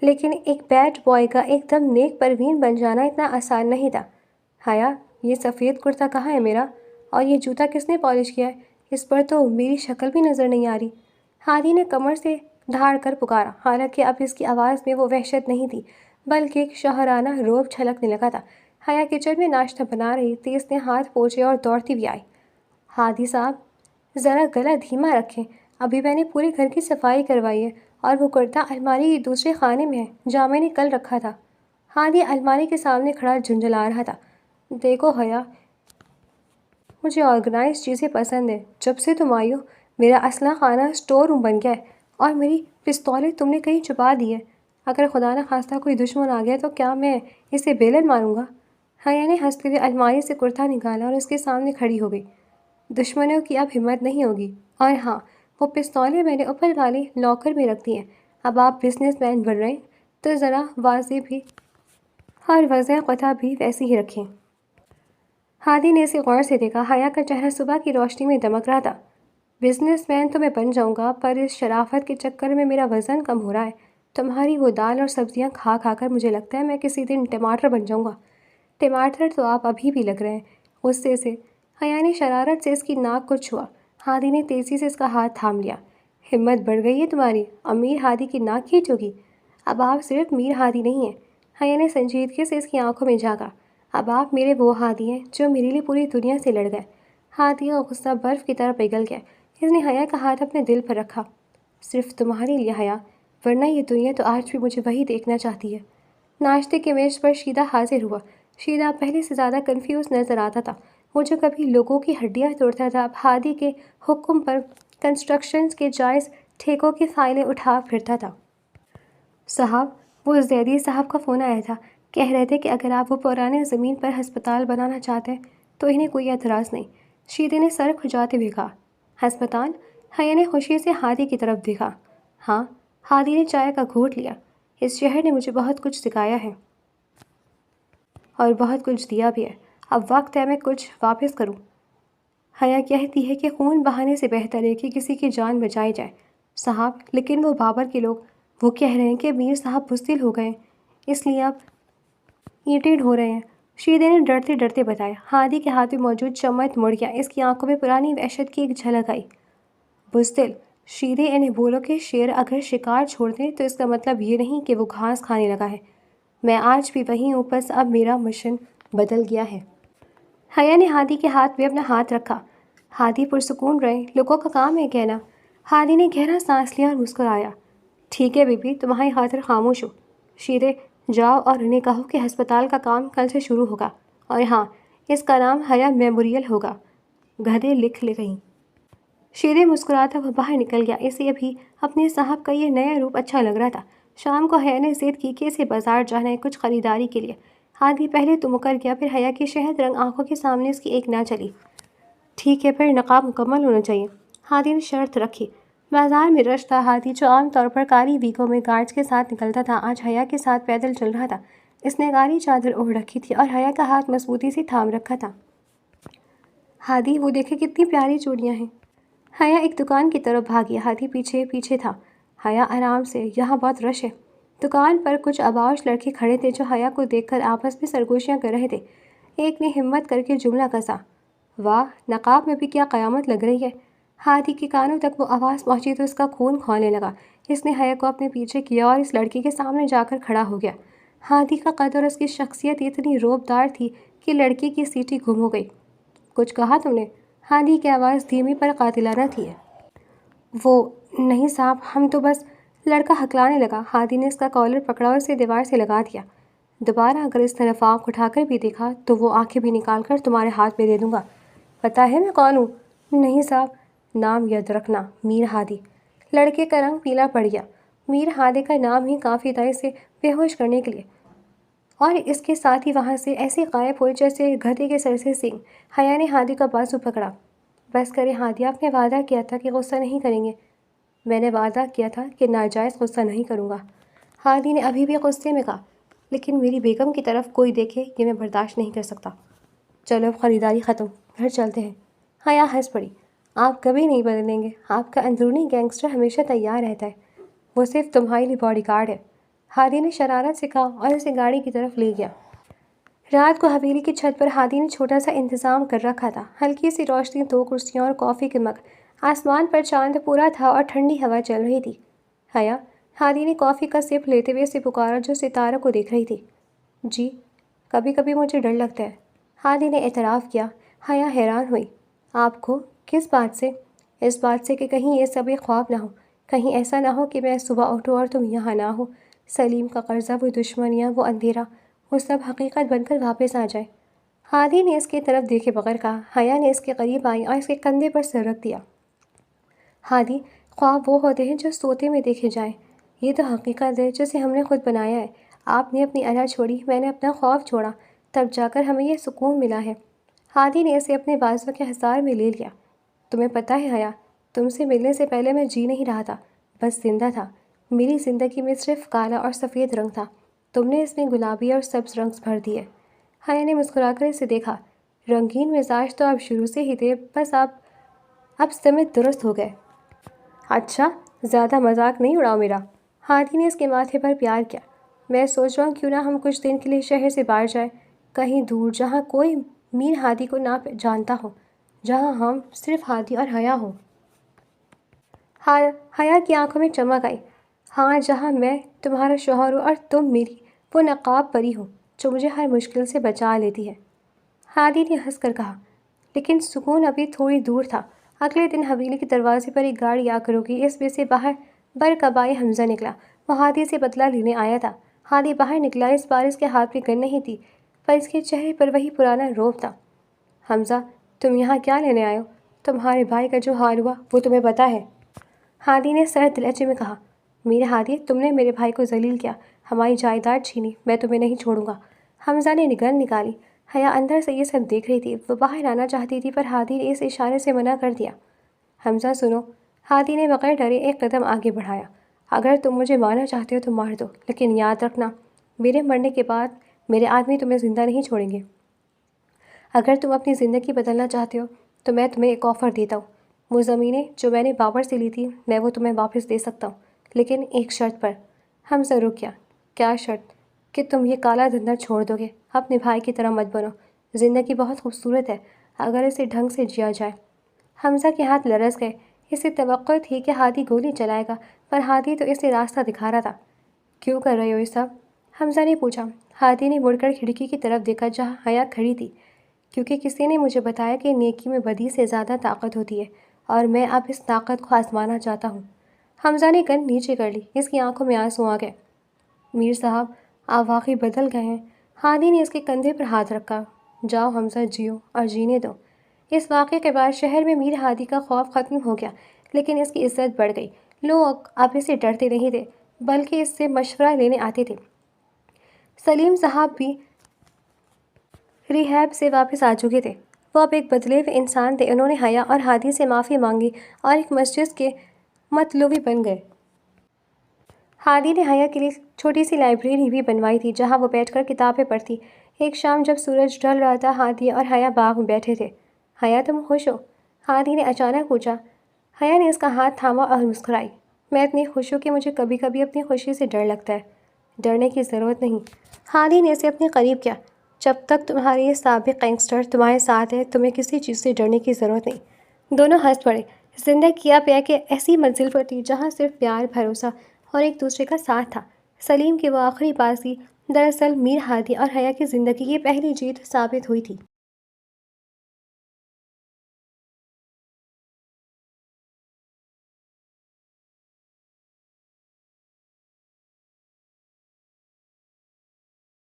لیکن ایک بیڈ بوائے کا ایک دم نیک پروین بن جانا اتنا آسان نہیں تھا۔ حیا، یہ سفید کرتا کہاں ہے میرا؟ اور یہ جوتا کس نے پالش کیا ہے؟ اس پر تو میری شکل بھی نظر نہیں آ رہی۔ ہادی نے کمر سے دھاڑ کر پکارا، حالانکہ اب اس کی آواز میں وہ وحشت نہیں تھی، بلکہ ایک شاعرانہ روب چھلکنے لگا تھا۔ حیا کچن میں ناشتہ بنا رہی تھی۔ اس نے ہاتھ پوچھے اور دوڑتی ہوئی آئی۔ ہادی صاحب، ذرا گلا دھیما رکھیں، ابھی میں نے پورے گھر کی صفائی کروائی ہے، اور وہ کرتا الماری کے دوسرے خانے میں ہے جہاں میں نے کل رکھا تھا۔ ہادی الماری کے سامنے کھڑا جھنجھلا رہا تھا۔ دیکھو حیا، مجھے آرگنائز چیزیں پسند ہیں۔ جب سے تم آئی ہو، میرا اسلحہ خانہ اسٹور روم بن گیا ہے اور میری پستولیں تم نے کہیں چھپا دی ہے۔ اگر خدا نہ خواستہ کوئی دشمن آ گیا تو کیا میں اسے بیلن ماروں گا؟ حیا نے ہنستے ہوئے الماری سے کرتا نکالا اور اس کے سامنے کھڑی ہو گئی۔ دشمنوں کی اب ہمت نہیں ہوگی، اور ہاں، وہ پستولیں میں نے اوپر والے لاکر میں رکھ دی ہیں۔ اب آپ بزنس مین بن رہے ہیں تو ذرا واضح بھی اور وضع قطع بھی ویسی ہی رکھیں۔ ہادی نے اسے غور سے دیکھا۔ حیا کا چہرہ صبح کی روشنی میں دمک رہا تھا۔ بزنس مین تو میں بن جاؤں گا، پر اس شرافت کے چکر میں میرا وزن کم ہو رہا ہے۔ تمہاری وہ دال اور سبزیاں کھا کھا کر مجھے لگتا ہے میں کسی دن ٹماٹر بن جاؤں گا۔ ٹماٹر تو آپ ابھی بھی لگ رہے ہیں۔ غصے سے حیا نے شرارت سے اس کی ناک کو چھوا۔ ہادی نے تیزی سے اس کا ہاتھ تھام لیا۔ ہمت بڑھ گئی ہے تمہاری، امیر ہادی کی ناک کھینچو گی؟ اب آپ صرف میر ہادی نہیں ہیں۔ حیا نے سنجیدگی سے اس کی آنکھوں میں جھانکا۔ اب آپ میرے وہ ہادی ہیں جو میرے لیے پوری دنیا سے لڑ گئے۔ ہادی کا غصہ برف کی طرح پگھل گیا۔ اس نے حیا کا ہاتھ اپنے دل پر رکھا۔ صرف تمہارے لیے حیا، ورنہ یہ دنیا تو آج بھی مجھے وہی دیکھنا چاہتی ہے۔ ناشتے کے میز پر شیدہ حاضر ہوا۔ شیدہ پہلے سے زیادہ کنفیوز نظر آتا تھا۔ وہ جو کبھی لوگوں کی ہڈیاں توڑتا تھا، اب ہادی کے حکم پر کنسٹرکشن کے جائز ٹھیکوں کی فائلیں اٹھا پھرتا تھا۔ صاحب، وہ زیدی صاحب کا فون آیا تھا۔ کہہ رہے تھے کہ اگر آپ وہ پرانے زمین پر ہسپتال بنانا چاہتے ہیں تو انہیں کوئی اعتراض نہیں۔ شیدے نے سر کھجاتے ہوئے کہا۔ ہسپتال؟ حیا نے خوشی سے ہادی کی طرف دیکھا۔ ہاں، ہادی نے چائے کا گھونٹ لیا۔ اس شہر نے مجھے بہت کچھ سکھایا ہے اور بہت کچھ دیا بھی ہے۔ اب وقت ہے میں کچھ واپس کروں۔ حیا کہتی ہے کہ خون بہانے سے بہتر ہے کہ کسی کی جان بچائی جائے۔ صاحب، لیکن وہ بابر کے لوگ، وہ کہہ رہے ہیں کہ میر صاحب بزدل ہو گئے، اس لیے اب اینٹیں ڈھو رہے ہیں۔ شیدے نے ڈرتے ڈرتے بتایا۔ ہادی کے ہاتھ میں موجود چمچ مڑ گیا۔ اس کی آنکھوں میں پرانی وحشت کی ایک جھلک آئی۔ بزدل؟ شیدے، انہیں بولو کہ شیر اگر شکار چھوڑ دے تو اس کا مطلب یہ نہیں کہ وہ گھاس کھانے لگا ہے۔ میں آج بھی وہیں ہوں، بس اب میرا مشن بدل گیا ہے۔ حیا نے ہادی کے ہاتھ پہ اپنا ہاتھ رکھا۔ ہادی پرسکون رہے، لوگوں کا کام ہے کہنا۔ ہادی نے گہرا سانس لیا اور مسکرایا۔ ٹھیک ہے بی بی، تمہاری خاطر خاموش ہوں۔ شیدے، جاؤ اور انہیں کہو کہ ہسپتال کا کام کل سے شروع ہوگا، اور ہاں، اس کا نام حیا میموریل ہوگا۔ گدھے لکھ لے کہیں۔ شیدے مسکراتا وہ باہر نکل گیا۔ اسے ابھی اپنے صاحب کا یہ نیا روپ اچھا لگ رہا تھا۔ شام کو حیا نے ضد کی کہ اسے بازار جانا ہے کچھ خریداری کے لیے۔ ہادی پہلے تو مکر گیا، پھر حیا کی شہد رنگ آنکھوں کے سامنے اس کی ایک نہ چلی۔ ٹھیک ہے، پھر نقاب مکمل ہونا چاہیے، ہادی نے شرط رکھی۔ بازار میں رش تھا۔ ہادی جو عام طور پر کالی ویگوں میں گارڈز کے ساتھ نکلتا تھا، آج حیا کے ساتھ پیدل چل رہا تھا۔ اس نے کالی چادر اوڑھ رکھی تھی اور حیا کا ہاتھ مضبوطی سے تھام رکھا تھا۔ ہادی، وہ دیکھے کتنی پیاری چوڑیاں ہیں۔ حیا ایک دکان کی طرف بھاگی۔ ہادی پیچھے پیچھے تھا۔ حیا، آرام سے، یہاں بہت رش ہے۔ دکان پر کچھ اباوش لڑکے کھڑے تھے جو حیا کو دیکھ کر آپس میں سرگوشیاں کر رہے تھے۔ ایک نے ہمت کر کے جملہ کسا، واہ، نقاب میں بھی کیا قیامت لگ رہی ہے۔ ہادی کے کانوں تک وہ آواز پہنچی تو اس کا خون کھولنے لگا۔ اس نے حیا کو اپنے پیچھے کیا اور اس لڑکے کے سامنے جا کر کھڑا ہو گیا۔ ہادی کا قد اور اس کی شخصیت اتنی رعب تھی کہ لڑکے کی سیٹی گم ہو گئی۔ کچھ کہا تم نے؟ ہادی کی آواز دھیمی پر قاتلانہ تھی۔ وہ نہیں صاحب، ہم تو بس… لڑکا ہکلانے لگا۔ ہادی نے اس کا کالر پکڑا اور اسے دیوار سے لگا دیا۔ دوبارہ اگر اس طرف آنکھ اٹھا کر بھی دیکھا تو وہ آنکھیں بھی نکال کر تمہارے ہاتھ میں دے دوں گا۔ پتہ ہے میں کون ہوں؟ نہیں صاحب۔ نام یاد رکھنا، میر ہادی۔ لڑکے کا رنگ پیلا پڑ گیا۔ میر ہادی کا نام ہی کافی تھا اسے بے ہوش کرنے کے لیے، اور اس کے ساتھ ہی وہاں سے ایسے غائب ہوئے جیسے گدھے کے سر سے سینگ۔ حیا نے ہادی کا بازو پکڑا۔ بس کرے ہادی، آپ نے وعدہ کیا تھا کہ غصہ نہیں کریں گے۔ میں نے وعدہ کیا تھا کہ ناجائز غصہ نہیں کروں گا، ہادی نے ابھی بھی غصے میں کہا، لیکن میری بیگم کی طرف کوئی دیکھے یہ میں برداشت نہیں کر سکتا۔ چلو اب خریداری ختم، گھر چلتے ہیں۔ حیا ہنس پڑی۔ آپ کبھی نہیں بدلیں گے، آپ کا اندرونی گینگسٹر ہمیشہ تیار رہتا ہے، وہ صرف تمہارے لیے باڈی گارڈ ہے، ہادی نے شرارت سے کہا اور اسے گاڑی کی طرف لے گیا۔ رات کو حویلی کی چھت پر ہادی نے چھوٹا سا انتظام کر رکھا تھا، ہلکی سی روشنی، 2 کرسیاں اور کافی کے مگ۔ آسمان پر چاند پورا تھا اور ٹھنڈی ہوا چل رہی تھی۔ حیا، ہادی نے کافی کا سپ لیتے ہوئے اسے پکارا جو ستاروں کو دیکھ رہی تھی۔ جی، کبھی کبھی مجھے ڈر لگتا ہے، ہادی نے اعتراف کیا۔ حیا حیران ہوئی۔ آپ کو؟ کس بات سے؟ اس بات سے کہ کہیں یہ سب ایک خواب نہ ہو، کہیں ایسا نہ ہو کہ میں صبح اٹھوں اور تم یہاں نہ ہو، سلیم کا قرضہ، وہ دشمنیاں، وہ اندھیرا، وہ سب حقیقت بن کر واپس آ جائے۔ ہادی نے اس کی طرف دیکھے بغیر کہا۔ حیا نے اس کے قریب آئی اور اس کے کندھے پر سر رکھ دیا۔ ہادی، خواب وہ ہوتے ہیں جو سوتے میں دیکھے جائیں، یہ تو حقیقت ہے جسے ہم نے خود بنایا ہے۔ آپ نے اپنی انا چھوڑی، میں نے اپنا خوف چھوڑا، تب جا کر ہمیں یہ سکون ملا ہے۔ ہادی نے اسے اپنے بازو کے حصار میں لے لیا۔ تمہیں پتہ ہے حیا، تم سے ملنے سے پہلے میں جی نہیں رہا تھا، بس زندہ تھا۔ میری زندگی میں صرف کالا اور سفید رنگ تھا، تم نے اس میں گلابی اور سبز رنگ بھر دیے۔ حیا نے مسکرا کر اسے دیکھا۔ رنگین مزاج تو آپ شروع سے ہی تھے، بس اب سمت درست ہو گئے۔ اچھا، زیادہ مذاق نہیں اڑاؤ میرا۔ ہادی نے اس کے ماتھے پر پیار کیا۔ میں سوچ رہا ہوں کیوں نہ ہم کچھ دن کے لیے شہر سے باہر جائیں، کہیں دور جہاں کوئی میر ہادی کو نہ جانتا ہو، جہاں ہم صرف ہادی اور حیا ہوں۔ حیا کی آنکھوں میں چمک آئی۔ ہاں، جہاں میں تمہارا شوہر ہوں اور تم میری وہ نقاب پری ہو جو مجھے ہر مشکل سے بچا لیتی ہے۔ ہادی نے ہنس کر کہا۔ لیکن سکون ابھی تھوڑی دور تھا۔ اگلے دن حویلی کے دروازے پر ایک گاڑی آ کر رکی۔ اس میں سے باہر برقبائے حمزہ نکلا۔ وہ ہادی سے بدلہ لینے آیا تھا۔ ہادی باہر نکلا۔ اس بار اس کے ہاتھ میں گن نہیں تھی، پر اس کے چہرے پر وہی پرانا روب تھا۔ حمزہ، تم یہاں کیا لینے آئے ہو؟ تمہارے بھائی کا جو حال ہوا وہ تمہیں پتہ ہے؟ ہادی نے سرد لہجے میں کہا۔ میرے ہادی، تم نے میرے بھائی کو ذلیل کیا، ہماری جائیداد چھینی، میں تمہیں نہیں چھوڑوں گا۔ حمزہ نے گن نکالی۔ حیا اندر سے یہ سب دیکھ رہی تھی۔ وہ باہر آنا چاہتی تھی پر ہادی نے اس اشارے سے منع کر دیا۔ حمزہ سنو، ہادی نے بغیر ڈرے ایک قدم آگے بڑھایا۔ اگر تم مجھے مارنا چاہتے ہو تو مار دو، لیکن یاد رکھنا، میرے مرنے کے بعد میرے آدمی تمہیں زندہ نہیں چھوڑیں گے۔ اگر تم اپنی زندگی بدلنا چاہتے ہو تو میں تمہیں ایک آفر دیتا ہوں۔ وہ زمینیں جو میں نے بابر سے لی تھی میں وہ تمہیں واپس دے سکتا ہوں، لیکن ایک شرط پر۔ حمزہ رک گیا۔ کیا شرط؟ کہ تم یہ کالا دھندا چھوڑ دو گے، اپنے بھائی کی طرح مت بنو۔ زندگی بہت خوبصورت ہے اگر اسے ڈھنگ سے جیا جائے۔ حمزہ کے ہاتھ لرز گئے۔ اسے توقع تھی کہ ہادی گولی چلائے گا، پر ہادی تو اسے راستہ دکھا رہا تھا۔ کیوں کر رہے ہو یہ سب؟ حمزہ نے پوچھا۔ ہادی نے مڑ کر کھڑکی کی طرف دیکھا جہاں حیا کھڑی تھی۔ کیونکہ کسی نے مجھے بتایا کہ نیکی میں بدی سے زیادہ طاقت ہوتی ہے، اور میں اب اس طاقت کو آزمانا چاہتا ہوں۔ حمزہ نے گن نیچے کر لی۔ اس کی آنکھوں میں آنسو آ گئے۔ میر صاحب، آپ واقعی بدل گئے ہیں۔ ہادی نے اس کے کندھے پر ہاتھ رکھا۔ جاؤ حمزہ، جیو اور جینے دو۔ اس واقعے کے بعد شہر میں میر ہادی کا خوف ختم ہو گیا، لیکن اس کی عزت بڑھ گئی۔ لوگ اب اسے ڈرتے نہیں تھے، بلکہ اس سے مشورہ لینے آتے تھے۔ سلیم صاحب بھی ریہاب سے واپس آ چکے تھے۔ وہ اب ایک بدلے ہوئے انسان تھے۔ انہوں نے حیا اور ہادی سے معافی مانگی اور ایک مسجد کے مطلوبی بن گئے۔ ہادی نے حیا کے لیے چھوٹی سی لائبریری بھی بنوائی تھی جہاں وہ بیٹھ کر کتابیں پڑھتی۔ ایک شام جب سورج ڈھل رہا تھا، ہادی اور حیا باغ میں بیٹھے تھے۔ حیا، تم خوش ہو؟ ہادی نے اچانک پوچھا۔ حیا نے اس کا ہاتھ تھاما اور مسکرائی۔ میں اتنی خوش ہوں کہ مجھے کبھی کبھی اپنی خوشی سے ڈر لگتا ہے۔ ڈرنے کی ضرورت نہیں۔ ہادی نے اسے اپنے قریب کیا۔ جب تک تمہارے یہ سابق گینگسٹر تمہارے ساتھ ہے، تمہیں کسی چیز سے ڈرنے کی ضرورت نہیں۔ دونوں ہنس پڑے۔ زندگی اب ایک ایسی منزل پر تھی جہاں صرف پیار، بھروسہ اور ایک دوسرے کا ساتھ تھا۔ سلیم کی وہ آخری بازی دراصل میر ہادی اور حیا کی زندگی کی پہلی جیت ثابت ہوئی تھی۔